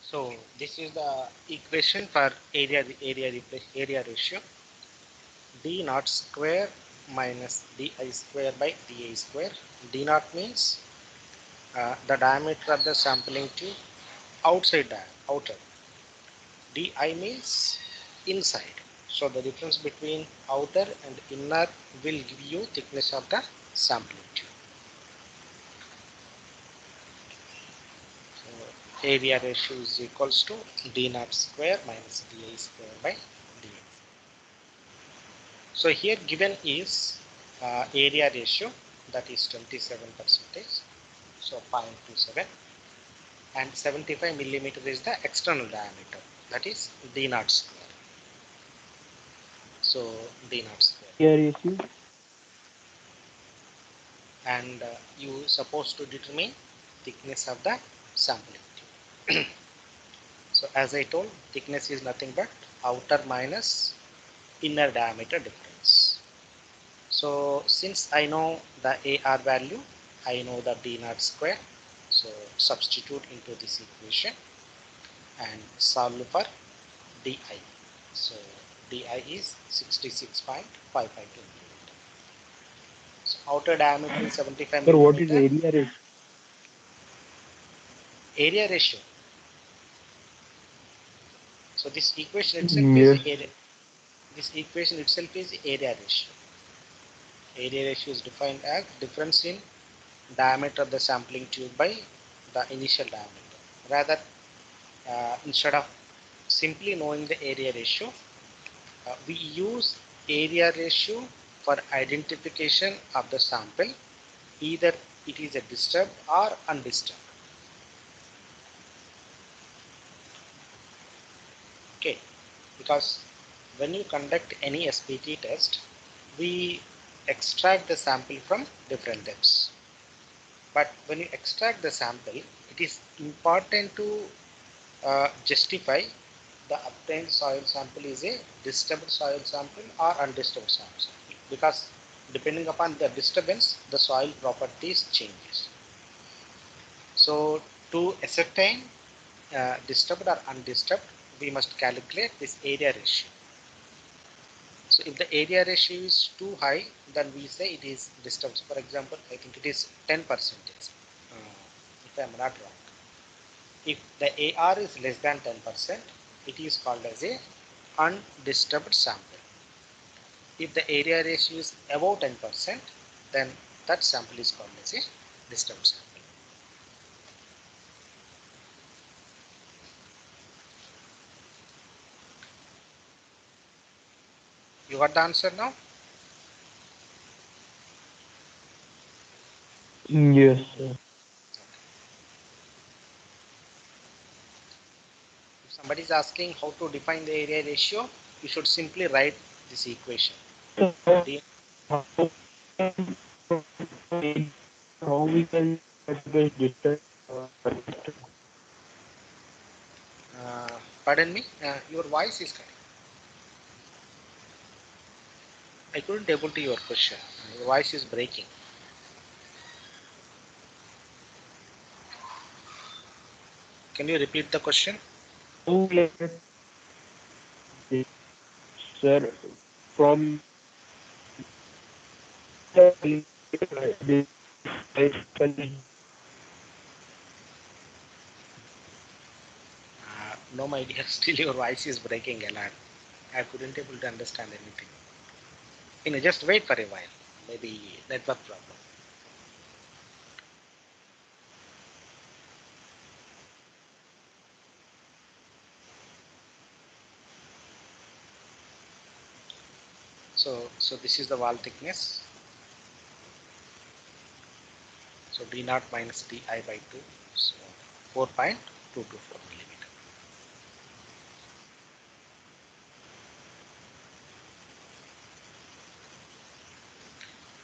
So this is the equation for area ratio. D naught square minus di square by da square. D naught means the diameter of the sampling tube outside outer. Di means inside. So the difference between outer and inner will give you thickness of the sampling tube. So area ratio is equals to D naught square minus da square by da. So here given is area ratio, that is 27%, so 0.27, and 75 millimeter is the external diameter, that is D naught square. So D naught square, Area ratio. and you supposed to determine thickness of the sampling tube. So as I told, thickness is nothing but outer minus inner diameter difference. So since I know the AR value, I know the D naught square. So substitute into this equation and solve for DI. So DI is 66.552 millimeter. So outer diameter is 75 Sir, what is millimeter. area ratio? area ratio. So this equation itself Yes. is area. This equation itself is area ratio. Area ratio is defined as difference in diameter of the sampling tube by the initial diameter. Rather, instead of simply knowing the area ratio, we use area ratio for identification of the sample, either it is a disturbed or undisturbed. Okay, because when you conduct any SPT test, we extract the sample from different depths. But when you extract the sample, it is important to justify the obtained soil sample is a disturbed soil sample or undisturbed soil sample, because depending upon the disturbance, the soil properties changes. So to ascertain disturbed or undisturbed, we must calculate this area ratio. So if the area ratio is too high, then we say it is disturbed. So for example, I think it is 10%, if I am not wrong. If the AR is less than 10%, it is called as a undisturbed sample. If the area ratio is above 10%, then that sample is called as a disturbed sample. You got the answer now? Yes, sir. If somebody is asking how to define the area ratio, you should simply write this equation. So D- how how we can get distance? Pardon me, your voice is cutting. I couldn't able to your question. Your voice is breaking. Can you repeat the question? How we get this, sir, from the No, my dear, still your voice is breaking a lot. I couldn't able to understand anything. Just wait for a while. Maybe network problem. So this is the wall thickness. So d naught minus di by 2. So 4.224 millimeter.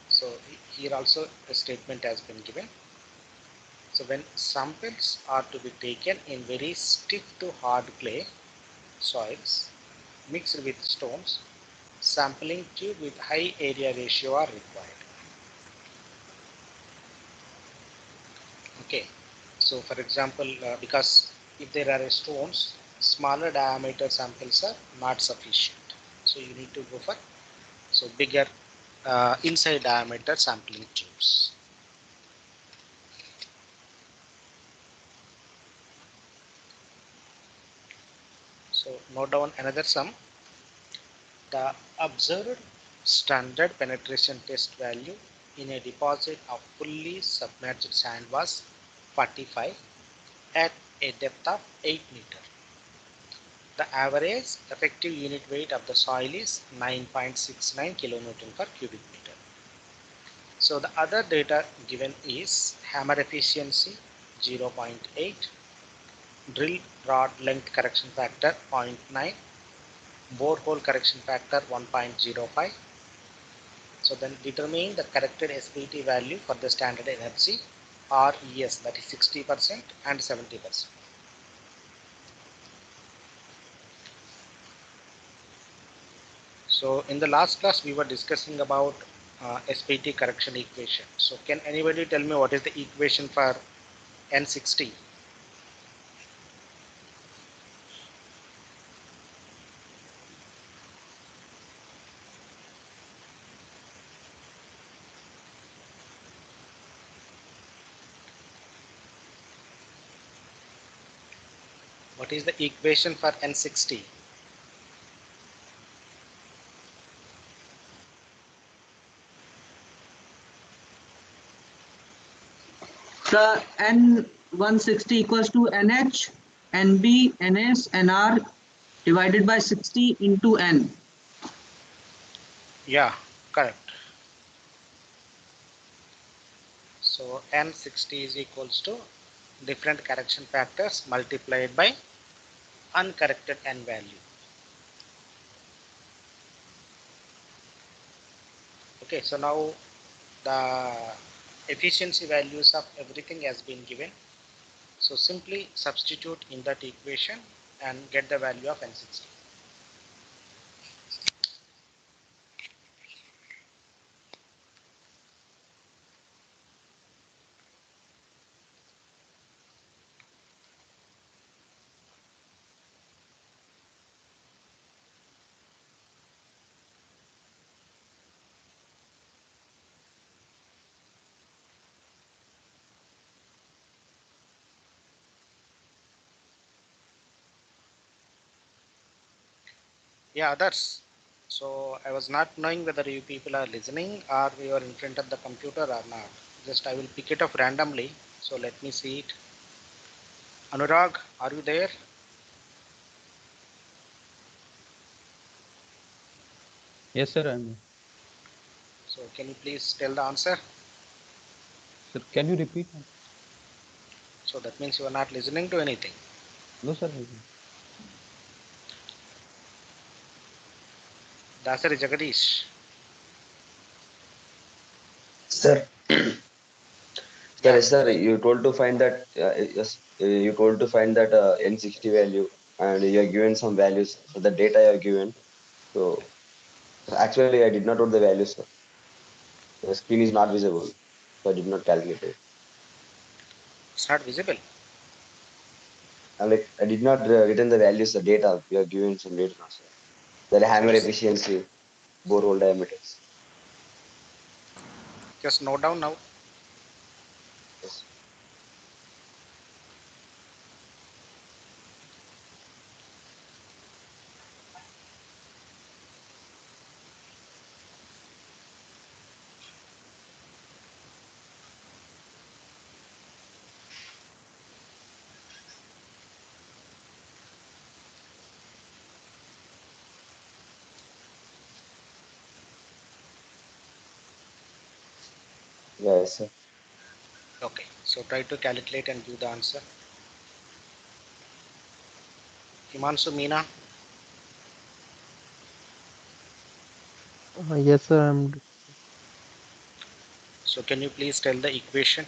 So here also a statement has been given. So when samples are to be taken in very stiff to hard clay soils mixed with stones, sampling tube with high area ratio are required. Okay, so for example, because if there are stones, smaller diameter samples are not sufficient. So you need to go for bigger inside diameter sampling tubes. So note down another sum. The observed standard penetration test value in a deposit of fully submerged sand was 45 at a depth of 8 meter. The average effective unit weight of the soil is 9.69 kilonewton per cubic meter. So the other data given is hammer efficiency 0.8, drill rod length correction factor 0.9, borehole correction factor 1.05. So then determine the corrected SPT value for the standard energy RES, that is 60% and 70%. So in the last class we were discussing about SPT correction equation. So can anybody tell me what is the equation for N60? What is the equation for N60? The N160 equals to NH, NB, NS, NR divided by 60 into N. Yeah, correct. So N60 is equals to different correction factors multiplied by uncorrected N value. Okay, so now the efficiency values of everything has been given. So simply substitute in that equation and get the value of N60. Yeah, others. So I was not knowing whether you people are listening or you are in front of the computer or not. Just I will pick it up randomly. So let me see it. Anurag, are you there? Yes, sir, I'm. So can you please tell the answer? Sir, can you repeat? So that means you are not listening to anything. No, sir. I will. Dasari Jagadish. Sir, Yeah. sir, you told to find that yes, you told to find that N60 value, and you are given some values for the data you are given. So actually, I did not put the values, sir. The screen is not visible, so I did not calculate it. It's not visible. And like I did not written the values, the data. You are given some data, now, sir. The hammer Just efficiency, borehole diameters. just note down now. Yes. Yes, sir. Okay. So try to calculate and give the answer. Himanshu Meena. Yes, sir. I'm So can you please tell the equation?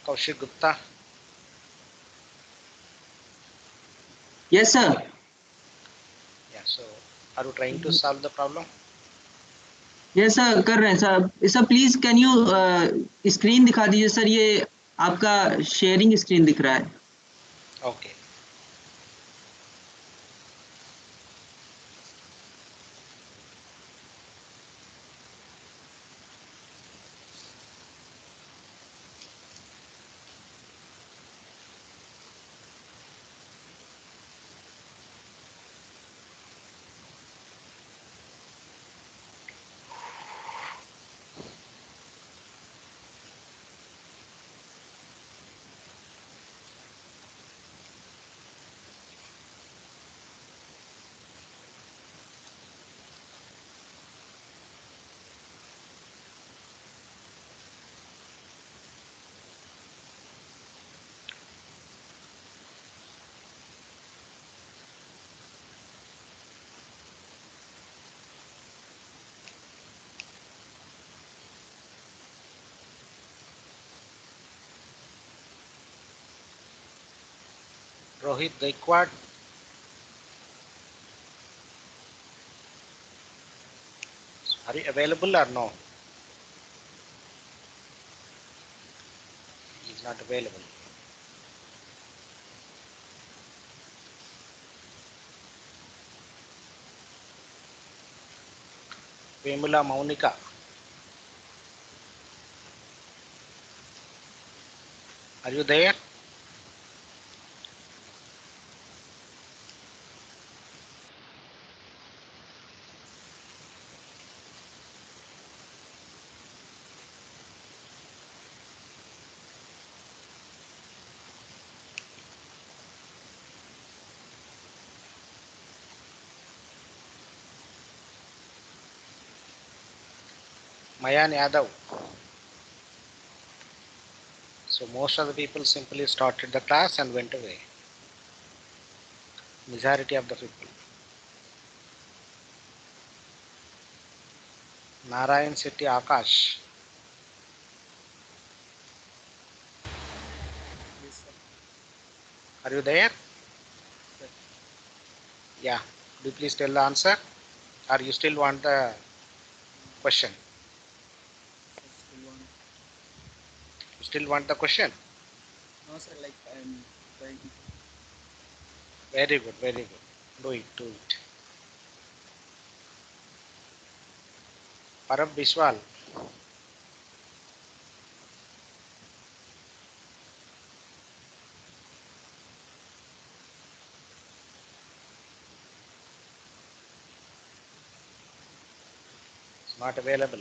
Kaushik Gupta. Yes, sir. Yeah. So are you trying to solve the problem? Yes, sir. कर रहे हैं sir. Sir please can you screen दिखा दीजिए sir. ये आपका sharing screen दिख रहा है. Okay. Rohit Gaikwad. Are you available or no? He's not available. Vemula Maunika. Are you there? Mayan Yadav. So most of the people simply started the class and went away. Majority of the people. Narayan City Akash. Are you there? Yeah. Do you please tell the answer? Or you still want the question? You still want the question? No, sir, like I'm trying. Very good, very good. Do it, do it. Parab Biswal. It's not available.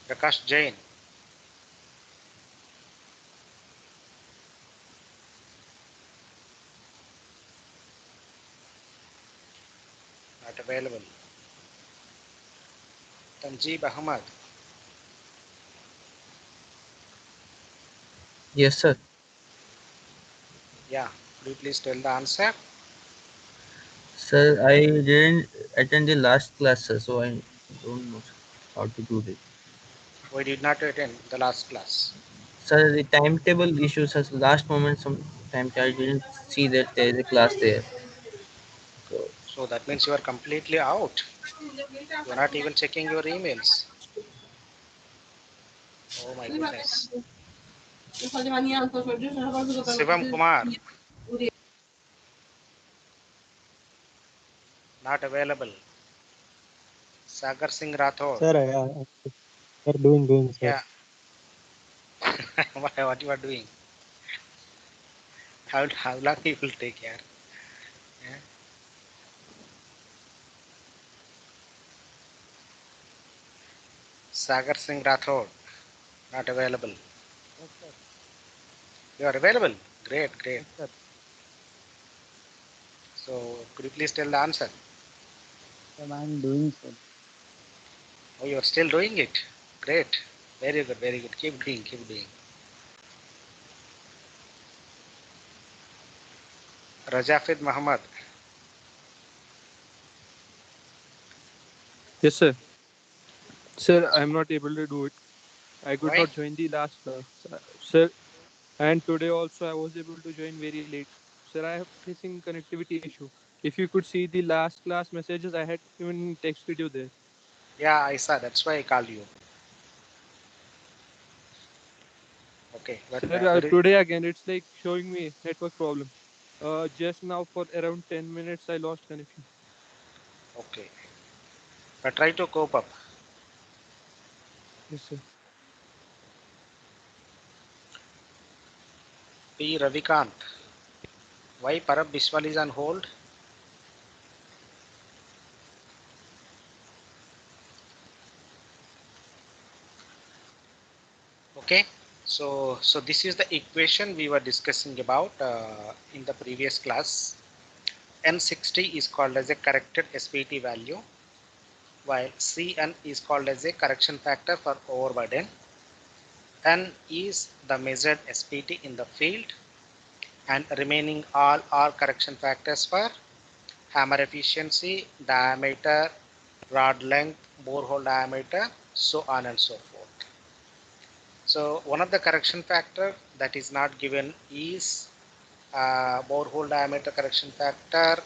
Prakash Jain. Not available. Tanjeeb Ahmad. Yes, sir. Yeah. Could you please tell the answer? Sir, I didn't attend the last class, sir, so I don't know how to do this. We did not attend the last class. Sir, the timetable issues has last moment sometimes I didn't see that there is a class there. So, So that means you are completely out. You are not even checking your emails. Oh my goodness. Shivam Kumar. Not available. Sagar Singh Rathod. Sir, sir, doing, sir. Yeah. What you are doing? How long you will take care? Yeah. Sagar Singh Rathod. Not available. Yes, sir. You are available. Great, great. Yes, sir. So could you please tell the answer? Sir, I'm doing, sir. Oh, you are still doing it. Great. Very good, very good. Keep doing, keep doing. Rajafid Muhammad. Yes, sir. Sir, I'm not able to do it. I could Why? not join the last class, sir. And today also I was able to join very late. Sir, I have facing connectivity issue. If you could see the last class messages, I had even texted you there. Yeah, I saw. That's why I called you. Okay, but Sir, there is. today again it's like showing me network problem. Just now for around 10 minutes I lost connection. Okay, but try to cope up. Yes, sir. P. Ravikant. Why Parab Biswal is on hold? Okay, so this is the equation we were discussing about in the previous class. N60 is called as a corrected SPT value, while Cn is called as a correction factor for overburden. N is the measured SPT in the field, and remaining all are correction factors for hammer efficiency, diameter, rod length, borehole diameter, so on and so forth. So one of the correction factor that is not given is borehole diameter correction factor.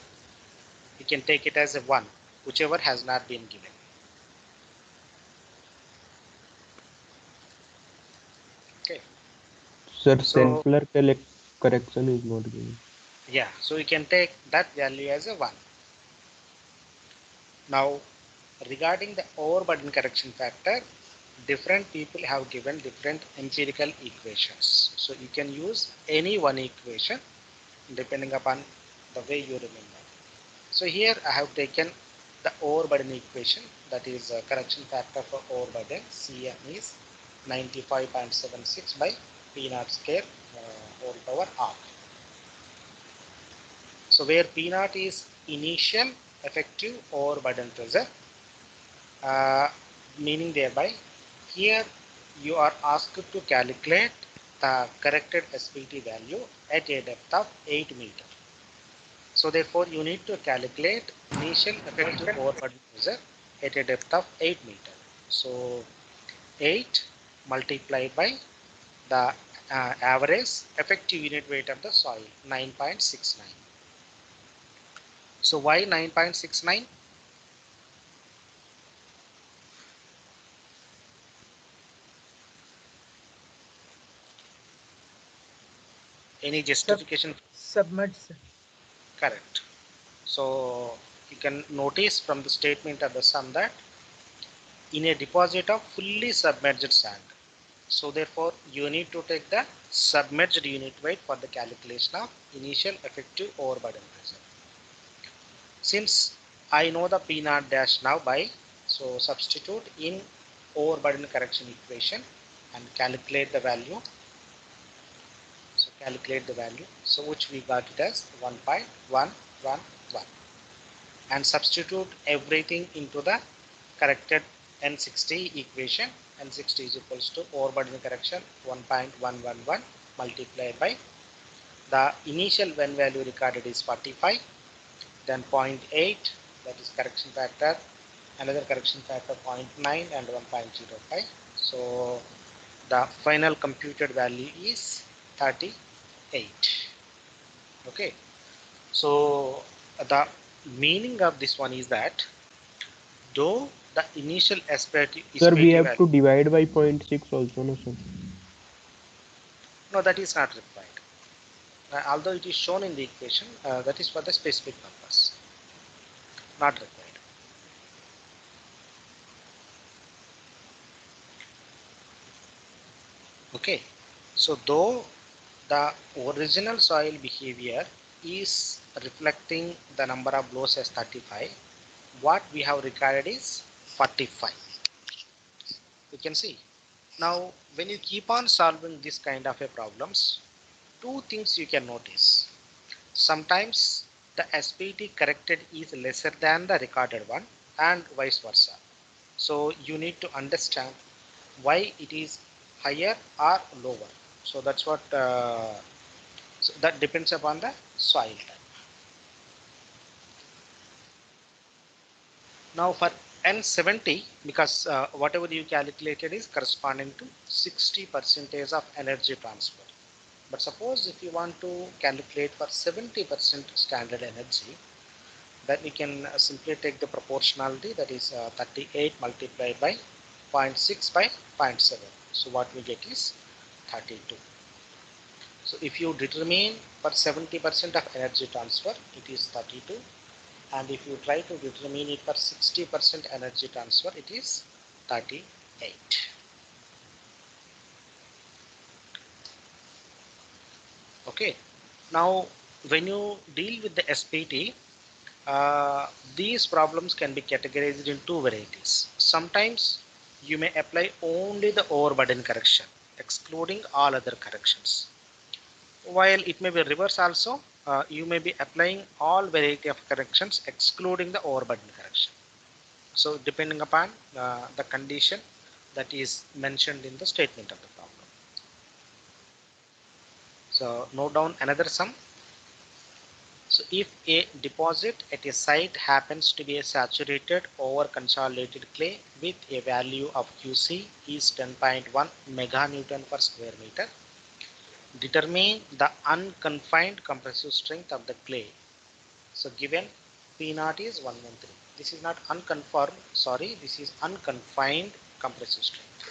You can take it as a 1, whichever has not been given. Okay. Sir, So sampler correction is not given. yeah, so you can take that value as a 1. Now regarding the overburden correction factor, different people have given different empirical equations. So you can use any one equation depending upon the way you remember. So here I have taken the overburden equation, that is correction factor for overburden Cm is 95.76 by P naught square whole power R. So where P naught is initial effective overburden pressure, meaning thereby here you are asked to calculate the corrected SPT value at a depth of 8 meter. So therefore you need to calculate initial effective overburden pressure at a depth of 8 meter. So 8 multiplied by the average effective unit weight of the soil, 9.69. So why 9.69? Any justification? Submerged. Correct. So you can notice from the statement of the sum that in a deposit of fully submerged sand, so therefore you need to take the submerged unit weight for the calculation of initial effective overburden pressure. Since I know the P naught dash now by, so substitute in overburden correction equation and calculate the value. So calculate the value. So which we got it as 1.111 and substitute everything into the corrected N60 equation. N60 is equals to overburden correction 1.111 multiplied by the initial when value recorded is 45, then 0.8, that is correction factor, another correction factor 0.9 and 1.05. So the final computed value is 38. Okay, so the meaning of this one is that though the initial SPT Sir, we have value, to divide by 0.6 also, no sir? no, that is not required. Although it is shown in the equation, that is for the specific purpose, not required. Okay, so though the original soil behavior is reflecting the number of blows as 35, what we have recorded is 45. You can see. Now, when you keep on solving this kind of a problems, two things you can notice. Sometimes the SPT corrected is lesser than the recorded one and vice versa. So you need to understand why it is higher or lower. So that's what, so that depends upon the soil type. Now for N70, because whatever you calculated is corresponding to 60% of energy transfer. But suppose if you want to calculate for 70% standard energy, then we can simply take the proportionality, that is 38 multiplied by 0.6 by 0.7. So what we get is 32. So if you determine for 70% of energy transfer, it is 32. And if you try to determine it for 60% energy transfer, it is 38. Okay. Now, when you deal with the SPT, these problems can be categorized in two varieties. Sometimes you may apply only the overburden correction, excluding all other corrections. While it may be reverse also, you may be applying all variety of corrections, excluding the overburden correction. So depending upon the condition that is mentioned in the statement of the problem. So note down another sum. So if a deposit at a site happens to be a saturated over consolidated clay with a value of QC is 10.1 meganewton per square meter, determine the unconfined compressive strength of the clay. So given P naught is 113. This is not unconfirmed, sorry, this is unconfined compressive strength.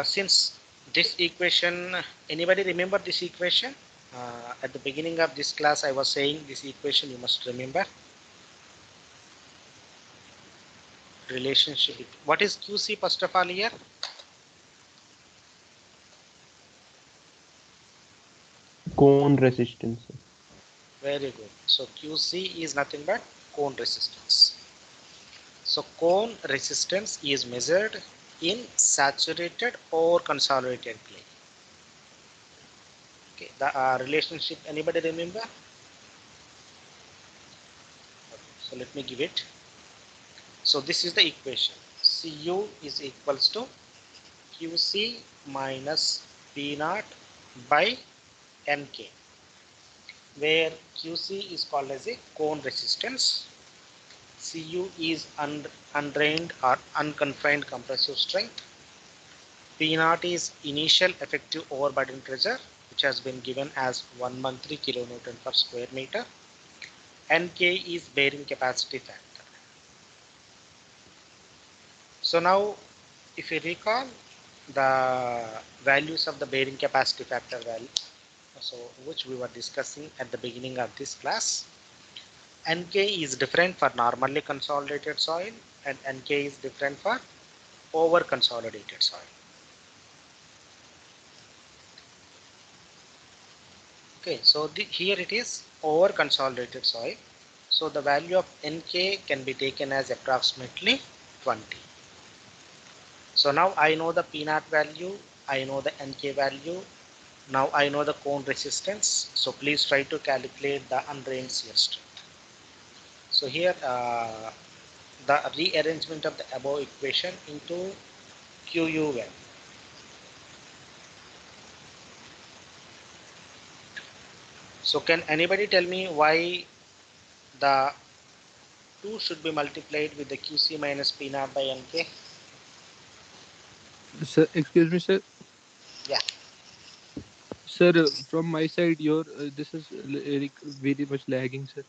Since this equation, anybody remember this equation? At the beginning of this class, I was saying this equation you must remember. relationship. What is QC first of all here? Cone resistance. Very good. So QC is nothing but cone resistance. So cone resistance is measured in saturated or consolidated clay. Okay, the relationship, anybody remember? Okay, so let me give it. So this is the equation. Cu is equals to QC minus P naught by Nk, where QC is called as a cone resistance. Cu is undrained or unconfined compressive strength. P naught is initial effective overburden pressure, which has been given as 113 kilonewton per square meter. Nk is bearing capacity factor. So now, if you recall the values of the bearing capacity factor value, so which we were discussing at the beginning of this class, Nk is different for normally consolidated soil and Nk is different for over consolidated soil. Okay, so here it is over consolidated soil. So the value of Nk can be taken as approximately 20. So now I know the P naught value, I know the Nk value, now I know the cone resistance. So please try to calculate the undrained shear strength. So here the rearrangement of the above equation into Qu value. So can anybody tell me why the 2 should be multiplied with the QC minus P naught by Nk? Sir, excuse me, sir. Yeah. Sir, from my side, your this is very much lagging, sir.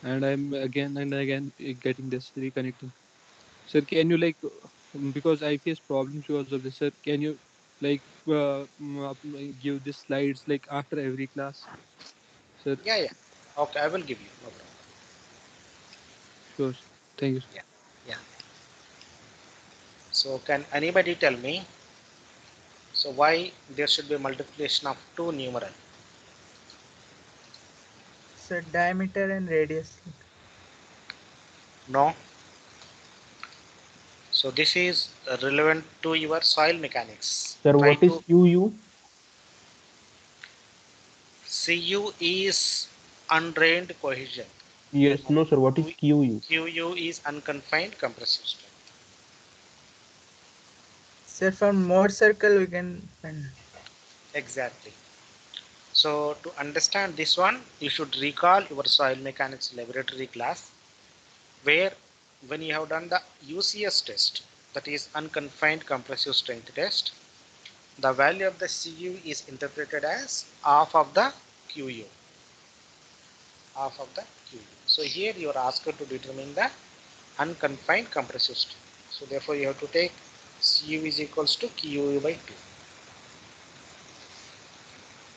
And I'm again and again getting this reconnecting. Sir, can you because I face problems because of this, sir. Can you like give the slides like after every class, sir? Yeah, yeah. Okay, I will give you. No problem. Sure, sir. Thank you, sir. Yeah, yeah. So can anybody tell me, so why there should be multiplication of 2 numeral? So diameter and radius. No. So this is relevant to your soil mechanics. Sir, Try what is to QU? Cu is undrained cohesion. Yes, no, sir. What is QU? Qu is unconfined compressive strength. So from mode circle we can find. Exactly. So to understand this one, you should recall your soil mechanics laboratory class, where when you have done the UCS test, that is unconfined compressive strength test, the value of the Cu is interpreted as half of the Qu. Half of the Qu. So here you are asked to determine the unconfined compressive strength. So therefore you have to take Cu is equals to Qu by 2.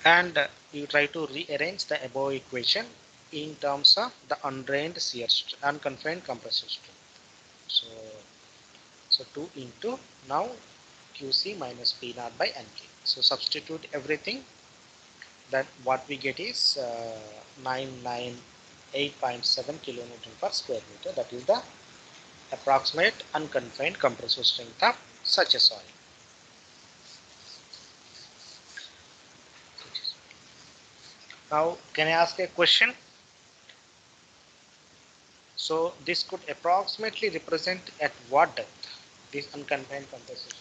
And you try to rearrange the above equation in terms of the undrained shear unconfined compressive strength. So 2 into now QC minus P naught by Nk. So substitute everything. That what we get is 998.7 kilonewton per square meter. That is the approximate unconfined compressive strength of such a soil. Now, can I ask a question? So this could approximately represent at what depth this unconfined compressive strength?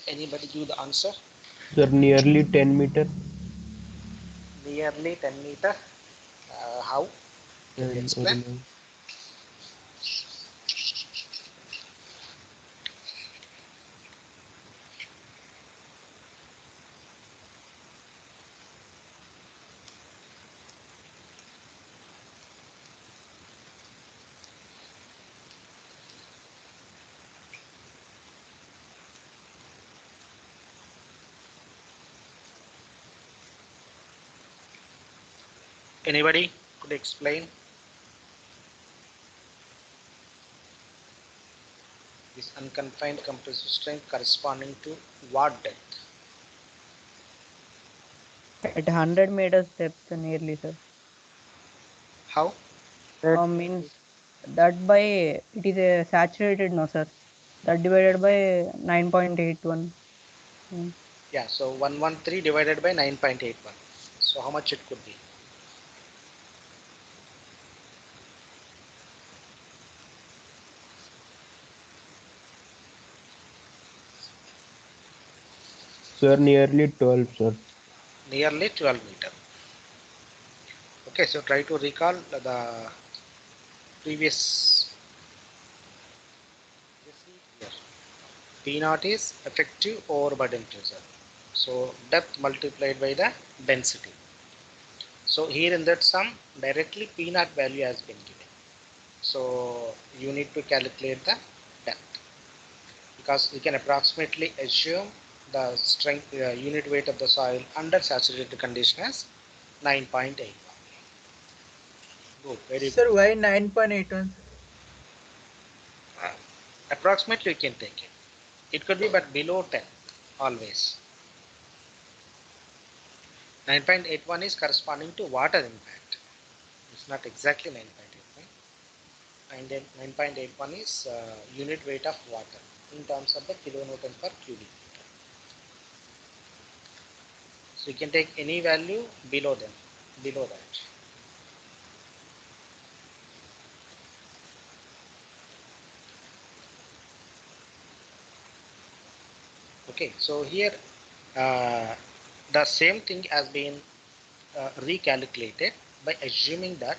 Anybody give the answer? Sir, nearly 10 meter. Nearly 10 meter. How? Can you And I explain? don't know. Anybody could explain? This unconfined compressive strength corresponding to what depth? At 100 meters depth nearly, sir. How? Means that by it is a saturated, no sir. That divided by 9.81. Yeah, so 113 divided by 9.81. So how much it could be? Sir, nearly 12, sir. Nearly 12 meter. Okay, so try to recall the previous. P naught is effective overburden pressure. So depth multiplied by the density. So here in that sum, directly P naught value has been given. So you need to calculate the depth, because we can approximately assume the strength unit weight of the soil under saturated condition as 9.81. Good, very Sir, good. why 9.81? Approximately you can take it. It could be but below 10 always. 9.81 is corresponding to water impact. It's not exactly 9.81. And then 9.81 is unit weight of water in terms of the kilonewton per cubic meter. So you can take any value below them, below that. Okay, so here the same thing has been recalculated by assuming that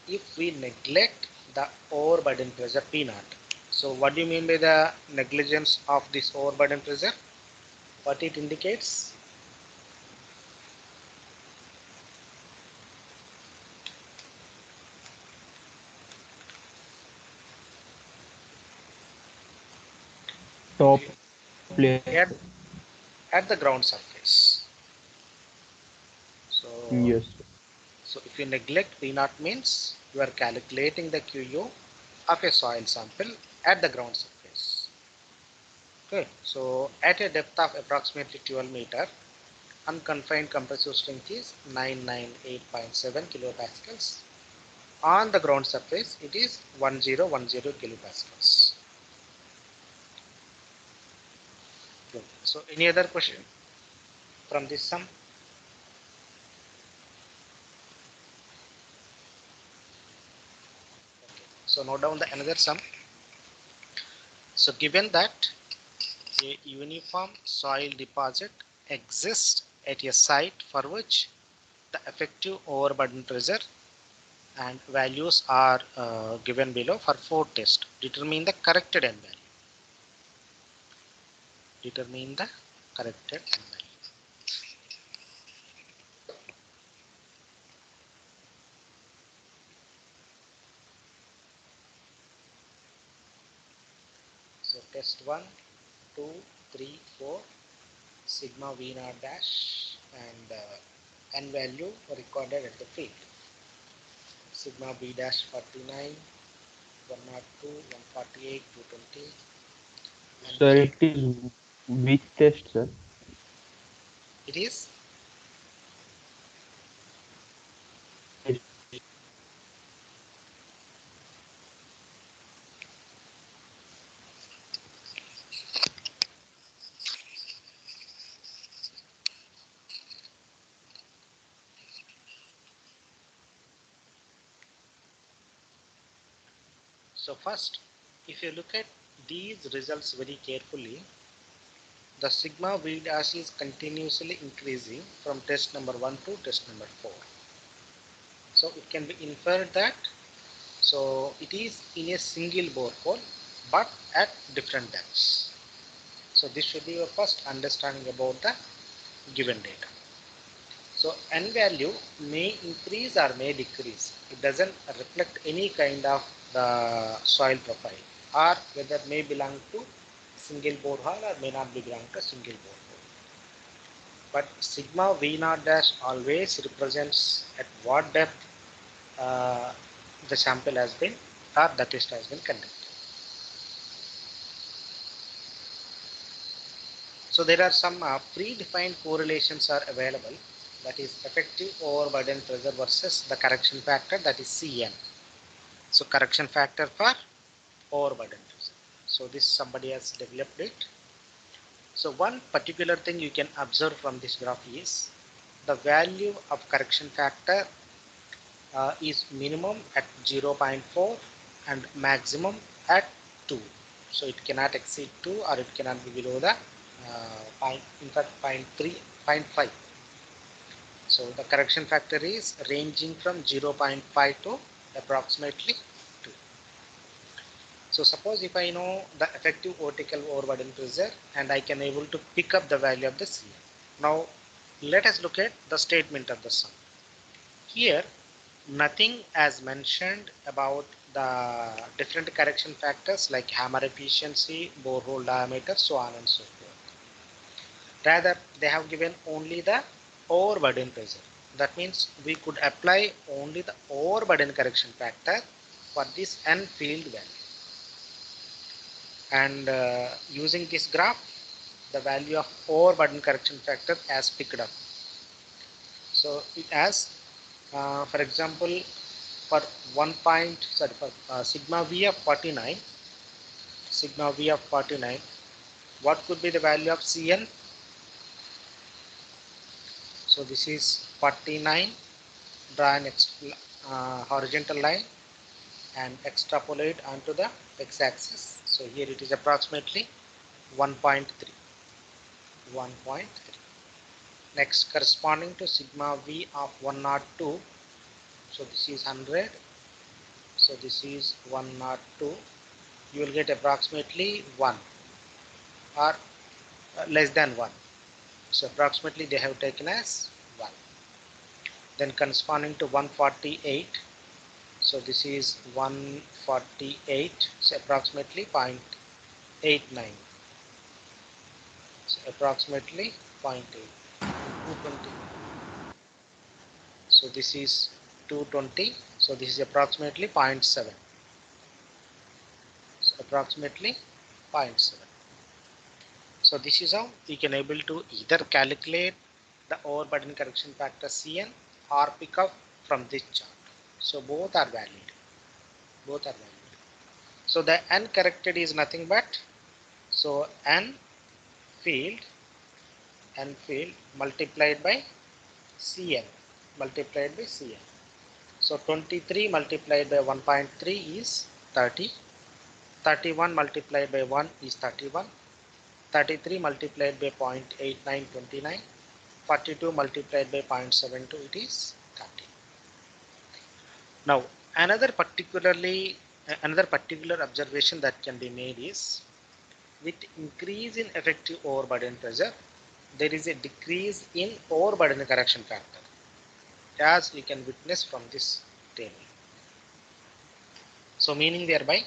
if we neglect the overburden pressure P naught. So what do you mean by the negligence of this overburden pressure? What it indicates? Top layer. At the ground surface. So, Yes. so if you neglect P naught means you are calculating the QU of a soil sample at the ground surface. Okay, so at a depth of approximately 12 meter, unconfined compressive strength is 998.7 kilopascals. On the ground surface, it is 1010 kilopascals. Good. So any other question from this sum? Okay. So note down the another sum. So given that a uniform soil deposit exists at a site for which the effective overburden pressure and values are given below for 4 tests. Determine the corrected N value. Determine the corrected N value. So test 1, 2, 3, 4, sigma V naught dash and N value recorded at the field. Sigma B dash 49, 102, 148, 220. Sir, it is which test, sir? It is so first, if you look at these results very carefully, the sigma V dash is continuously increasing from test number 1 to test number 4. So it can be inferred that so it is in a single borehole but at different depths. So this should be your first understanding about the given data. So N value may increase or may decrease. It doesn't reflect any kind of the soil profile or whether may belong to single borehole or may not belong to single borehole. but sigma V naught dash always represents at what depth the sample has been or the test has been conducted. So there are some predefined correlations are available, that is effective overburden pressure versus the correction factor, that is Cn. So correction factor for overburden pressure. So this somebody has developed it. So one particular thing you can observe from this graph is the value of correction factor is minimum at 0.4 and maximum at 2. So it cannot exceed 2 or it cannot be below the in fact 0.3, 0.5. So the correction factor is ranging from 0.5 to approximately 2. So suppose if I know the effective vertical overburden pressure and I can able to pick up the value of the Cn. Now let us look at the statement of the sum. Here nothing as mentioned about the different correction factors like hammer efficiency, borehole diameter, so on and so forth. Rather, they have given only the overburden pressure. That means we could apply only the overburden correction factor for this N field value. And using this graph, the value of overburden correction factor as picked up. So it has, for example, for sigma V of 49, what could be the value of Cn? So this is 49, draw an horizontal line and extrapolate onto the x-axis. So here it is approximately 1.3. Next, corresponding to sigma V of 102, so this is 100, so this is 102, you will get approximately 1 or less than 1. So approximately they have taken as 1. Then corresponding to 148, so this is 148, so approximately 0.89. So approximately 0.8. 220. So this is 220. So this is approximately 0.7. So approximately 0.7. So this is how we can able to either calculate the overburden correction factor Cn or pick up from this chart. So both are valid. So the N corrected is nothing but, so N field multiplied by Cn. So 23 multiplied by 1.3 is 30. 31 multiplied by 1 is 31. 33 multiplied by 0.89, 29. 42 multiplied by 0.72, it is 30. Now another particular observation that can be made is, with increase in effective overburden pressure, there is a decrease in overburden correction factor, as we can witness from this table. So meaning thereby,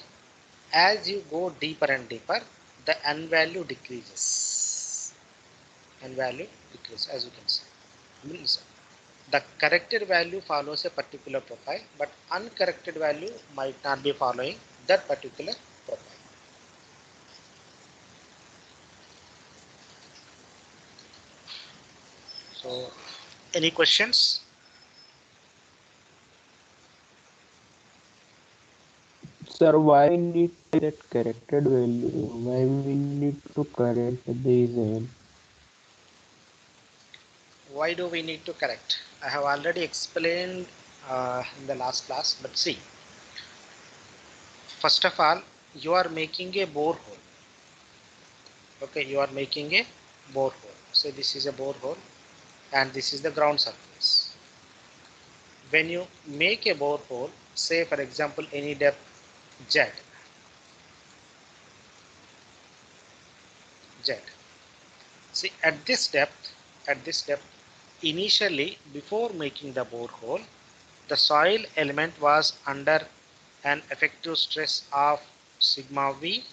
as you go deeper and deeper, the N value decreases. As you can see. The corrected value follows a particular profile, but uncorrected value might not be following that particular profile. So, any questions? Sir, why we need that corrected value? Why we need to correct these N? Why do we need to correct? I have already explained in the last class, but see, first of all, you are making a borehole. Okay, you are making a borehole. So this is a borehole and this is the ground surface. When you make a borehole, say for example any depth Z. See at this depth, initially before making the borehole, the soil element was under an effective stress of sigma V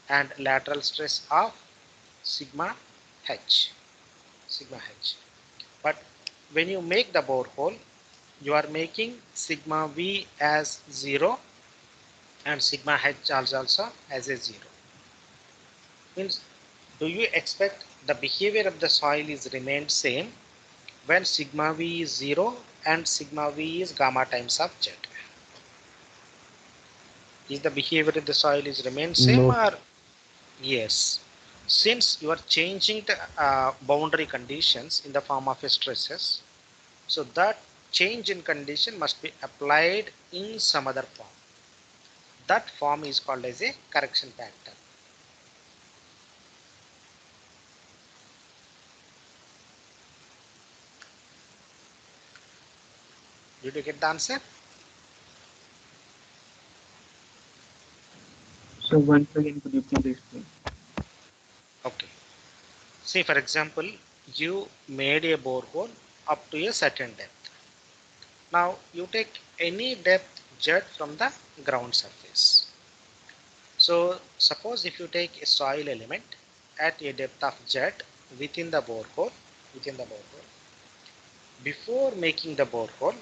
and lateral stress of sigma H. sigma h. But when you make the borehole, you are making sigma v as 0 and sigma h also as a 0. Means, do you expect the behavior of the soil is remained same when sigma v is 0 and sigma v is gamma times of z? Is the behavior of the soil is remained same No. or yes? Since you are changing the boundary conditions in the form of stresses, so that change in condition must be applied in some other form. That form is called as a correction factor. Did you get the answer? So once again, could you please explain? Okay. See, for example, you made a borehole up to a certain depth. Now you take any depth z from the ground surface. So suppose if you take a soil element at a depth of z within the borehole, before making the borehole,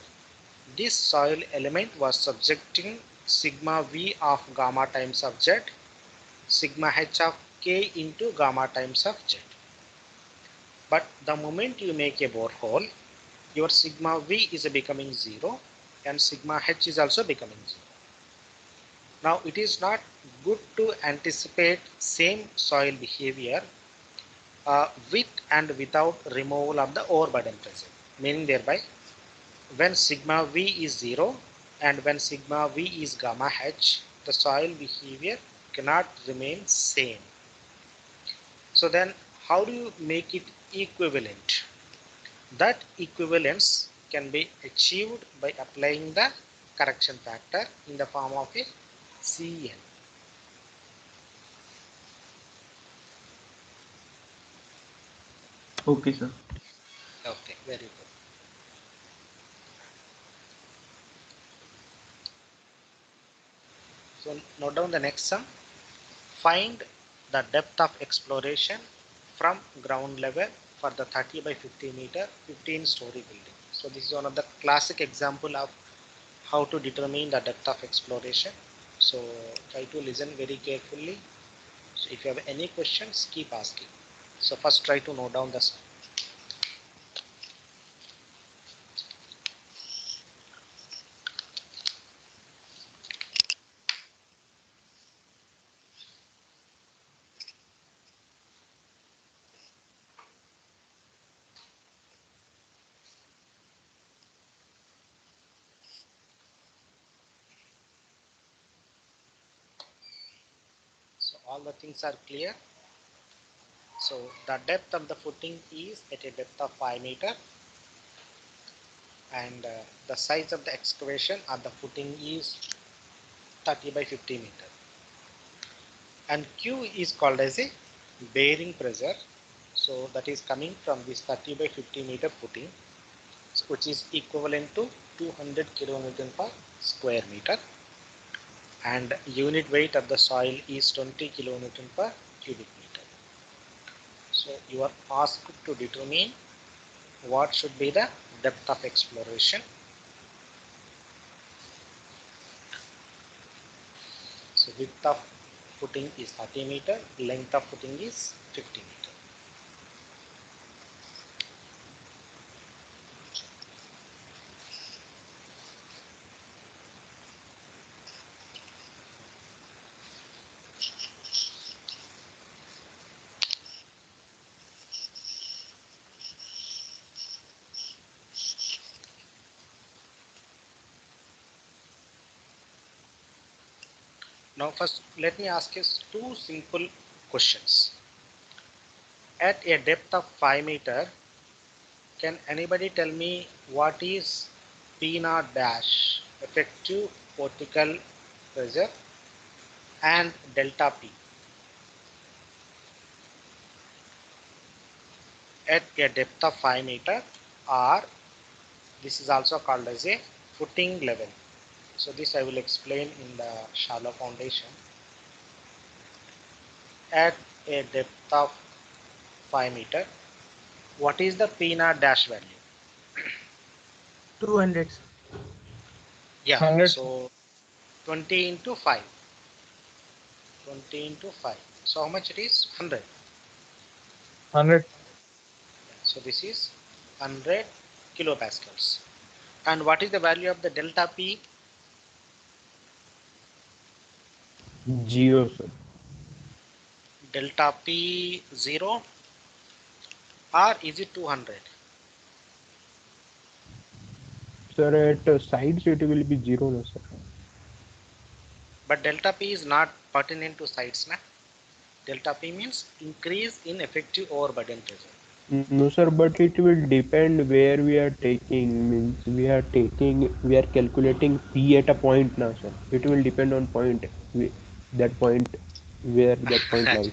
this soil element was subjecting sigma v of gamma times of z, sigma h of k into gamma times of z. But the moment you make a borehole, your sigma v is becoming 0 and sigma h is also becoming 0. Now it is not good to anticipate same soil behavior with and without removal of the overburden pressure, meaning thereby when sigma v is 0 and when sigma v is gamma h, the soil behavior cannot remain same. So then how do you make it equivalent? That equivalence can be achieved by applying the correction factor in the form of a Cn. Okay, sir. Okay, very good. So note down the next sum. Find the depth of exploration from ground level for the 30 by 50 meter 15-story building. So this is one of the classic example of how to determine the depth of exploration. So try to listen very carefully. So if you have any questions, keep asking. So first try to note down the sum. So all the things are clear. So the depth of the footing is at a depth of 5 meter and the size of the excavation at the footing is 30 by 50 meter. And Q is called as a bearing pressure. So that is coming from this 30 by 50 meter footing, which is equivalent to 200 kilonewton per square meter. And unit weight of the soil is 20 kilonewton per cubic meter. So you are asked to determine what should be the depth of exploration. So width of footing is 30 meter, length of footing is 50 meter. Now first let me ask you two simple questions. At a depth of 5 meter, can anybody tell me what is P naught dash, effective vertical pressure, and delta P? At a depth of 5 meter, or this is also called as a footing level. So this I will explain in the shallow foundation. At a depth of 5 meter, What is the P naught dash value? 200. Yeah, 100. so 20 into 5. 20 into 5. So how much it is? 100. 100. So this is 100 kilopascals. And what is the value of the delta P? 0, sir. Delta P 0, or is it 200? Sir, at sides it will be 0, no, sir. But delta P is not pertinent to sites. Na? Delta P means increase in effective overburden pressure. No, sir, but it will depend where we are taking. Means we are calculating P at a point now, sir. It will depend on point, that point, where that point lies.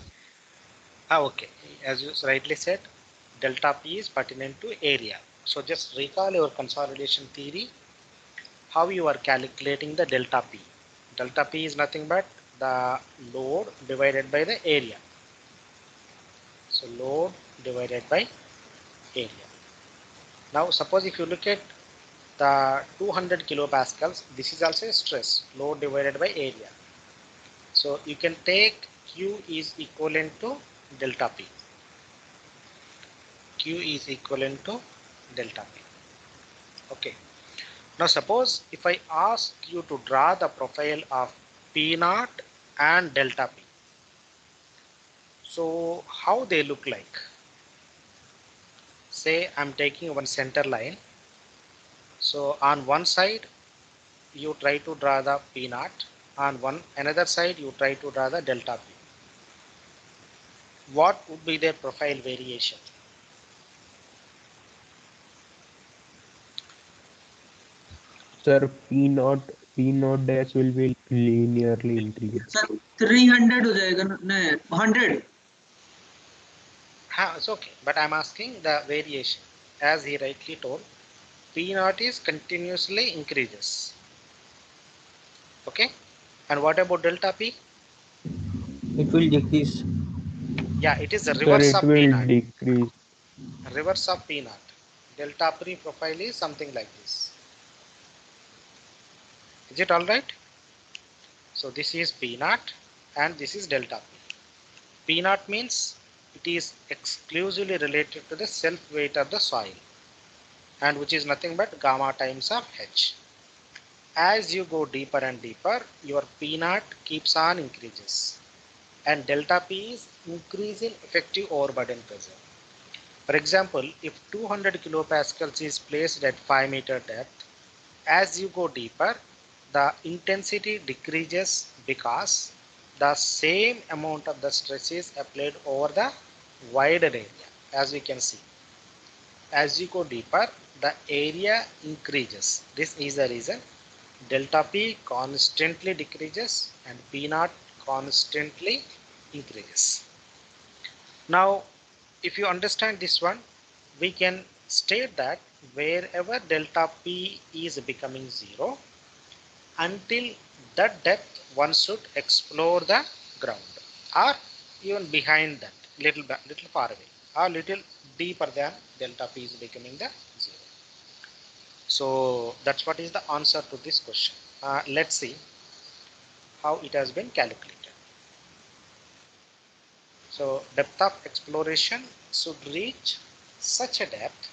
Okay. As you rightly said, delta P is pertinent to area. So just recall your consolidation theory, how you are calculating the delta P. Delta P is nothing but the load divided by the area. So load divided by area. Now suppose if you look at the 200 kilopascals, this is also a stress, load divided by area. So you can take Q is equivalent to delta P. Q is equivalent to delta P. Okay. Now suppose if I ask you to draw the profile of P naught and delta P. So how they look like? Say I'm taking one center line. So on one side you try to draw the P naught, on another side you try to draw the delta P. What would be their profile variation? Sir, P naught dash will be linearly increasing. Sir 300 हो जाएगा ना, नहीं 100. It's okay, but I'm asking the variation. As he rightly told, P naught is continuously increases. Okay, and what about delta P? It will decrease. Yeah, it is the Sir, reverse it of P will naught. decrease. Reverse of P naught. Delta P profile is something like this. Is it all right? So this is P naught and this is delta P. P naught means it is exclusively related to the self weight of the soil, and which is nothing but gamma times of H. As you go deeper and deeper, your P naught keeps on increases, and delta P is increase in effective overburden pressure. For example, if 200 kilopascals is placed at 5 meter depth, as you go deeper, the intensity decreases because the same amount of the stress is applied over the wider area. As we can see, as you go deeper, the area increases. This is the reason delta P constantly decreases and P naught constantly increases. Now, if you understand this one, we can state that wherever delta P is becoming 0, until that depth one should explore the ground, or even behind that, little far away, or little deeper than delta P is becoming the 0. So that's what is the answer to this question. Let's see how it has been calculated. So depth of exploration should reach such a depth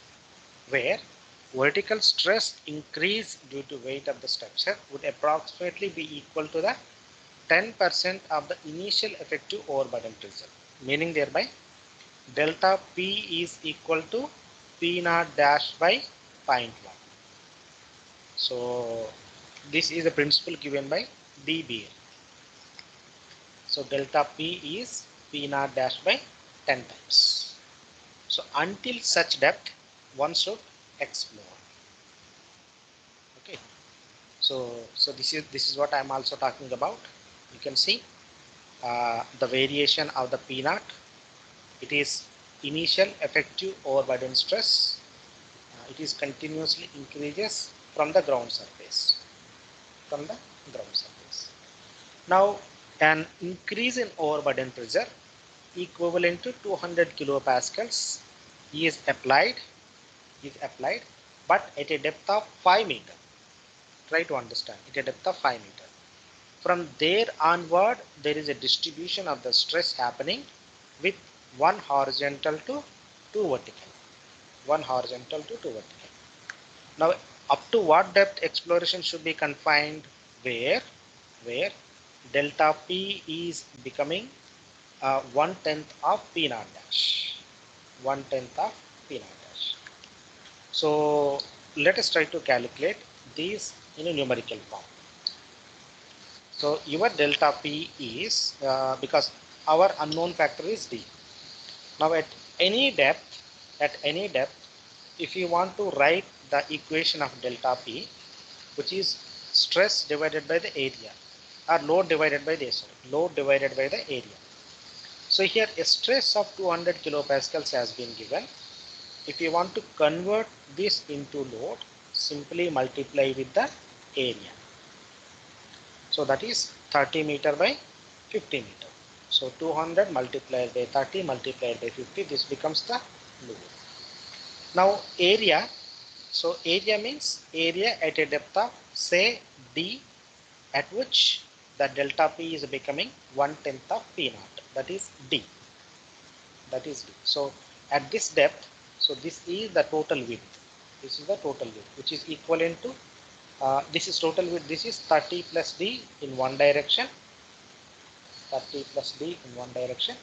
where vertical stress increase due to weight of the structure would approximately be equal to the 10% of the initial effective overburden pressure, meaning thereby delta P is equal to P naught dash by 0.1. So this is a principle given by D. Beer. So delta P is P naught dash by 10 times. So until such depth, one should explore. Okay. So this is what I'm also talking about. You can see the variation of the P naught. It is initial effective overburden stress. It is continuously increases from the ground surface. From the ground surface. Now, an increase in overburden pressure equivalent to 200 kilopascals is applied, but at a depth of 5 meter. Try to understand, at a depth of 5 meter. From there onward, there is a distribution of the stress happening with one horizontal to two vertical. One horizontal to two vertical. Now, up to what depth exploration should be confined? Where delta P is becoming 1/10 of P naught dash. 1/10 of P naught dash. So let us try to calculate these in a numerical form. So your delta P is because our unknown factor is D. Now at any depth, if you want to write the equation of delta P, which is stress divided by the area, or load divided by the area. So here a stress of 200 kilopascals has been given. If you want to convert this into load, simply multiply with the area. So that is 30 meter by 50 meter. So 200 multiplied by 30 multiplied by 50, this becomes the load. Now area, so area means area at a depth of say D, at which the delta P is becoming 1/10 of P naught, that is D. So at this depth, so this is the total width. Which is equivalent to this is total width. This is 30 plus D in one direction. 30 plus D in one direction,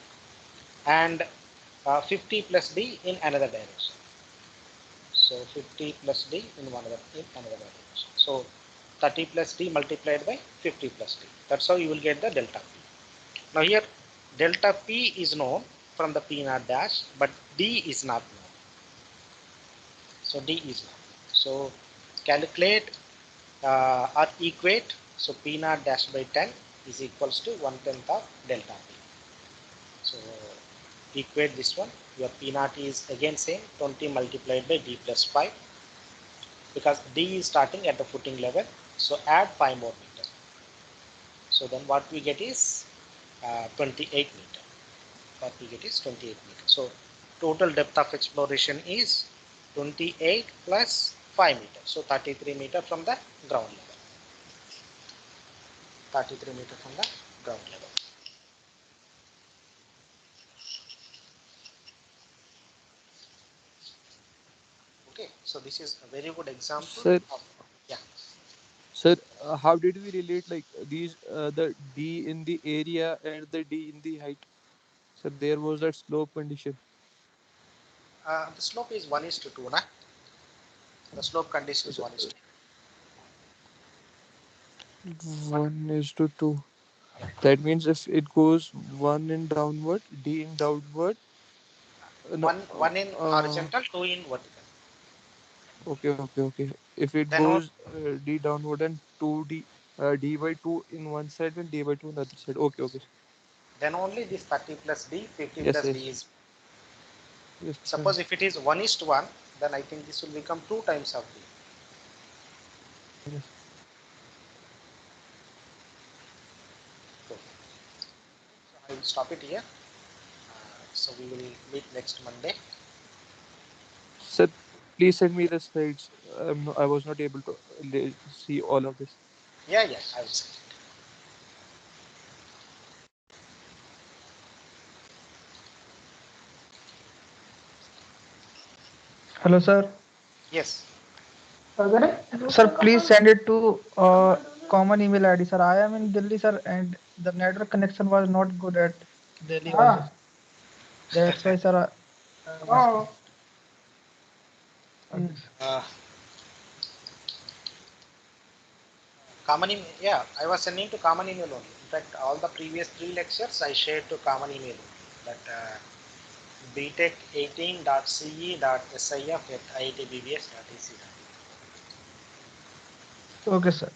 and 50 plus D in another direction. So 50 plus D in another direction. So 30 plus D multiplied by 50 plus D. That's how you will get the delta P. Now here delta P is known from the P naught dash, but D is not known. So D is not known. So calculate or equate. So P naught dash by 10 is equals to 1/10 of delta P. So equate this one. Your P naught is again same 20 multiplied by D plus 5, because D is starting at the footing level. So add 5 more meter. So then what we get is 28 meter. So total depth of exploration is 28 plus 5 meter. So 33 meter from the ground level. 33 meter from the ground level. Okay, so this is a very good example. Sir, Yeah. Sir, how did we relate like these the D in the area and the D in the height? Sir, there was that slope condition. The slope is 1:2, na? The slope condition is Sir, 1:2. 1:2. That means if it goes one in downward, D in downward. No. One in horizontal, 2 in vertical. Okay. If it Then on, goes D downward and D by 2 in one side and D by 2 on the other side. Okay. then only this 30 plus D, 50 Yes, plus yes, D is. yes, sir. Suppose if it is 1:1, then I think this will become 2 times of D. Yes. Okay. So I will stop it here. So we will meet next Monday. Sir, please send me the slides. I was not able to see all of this. Yeah, I will send it. Hello, sir. Yes. Sir, please send it to common email ID, sir. I am in Delhi, sir, and the network connection was not good at Delhi also. That's why, sir. I'm asking. Uh, common email, yeah, I was sending to common email only. In fact, all the previous 3 lectures I shared to common email only. That btech18.ce.sif@iitbbs.ac.in. Okay, sir.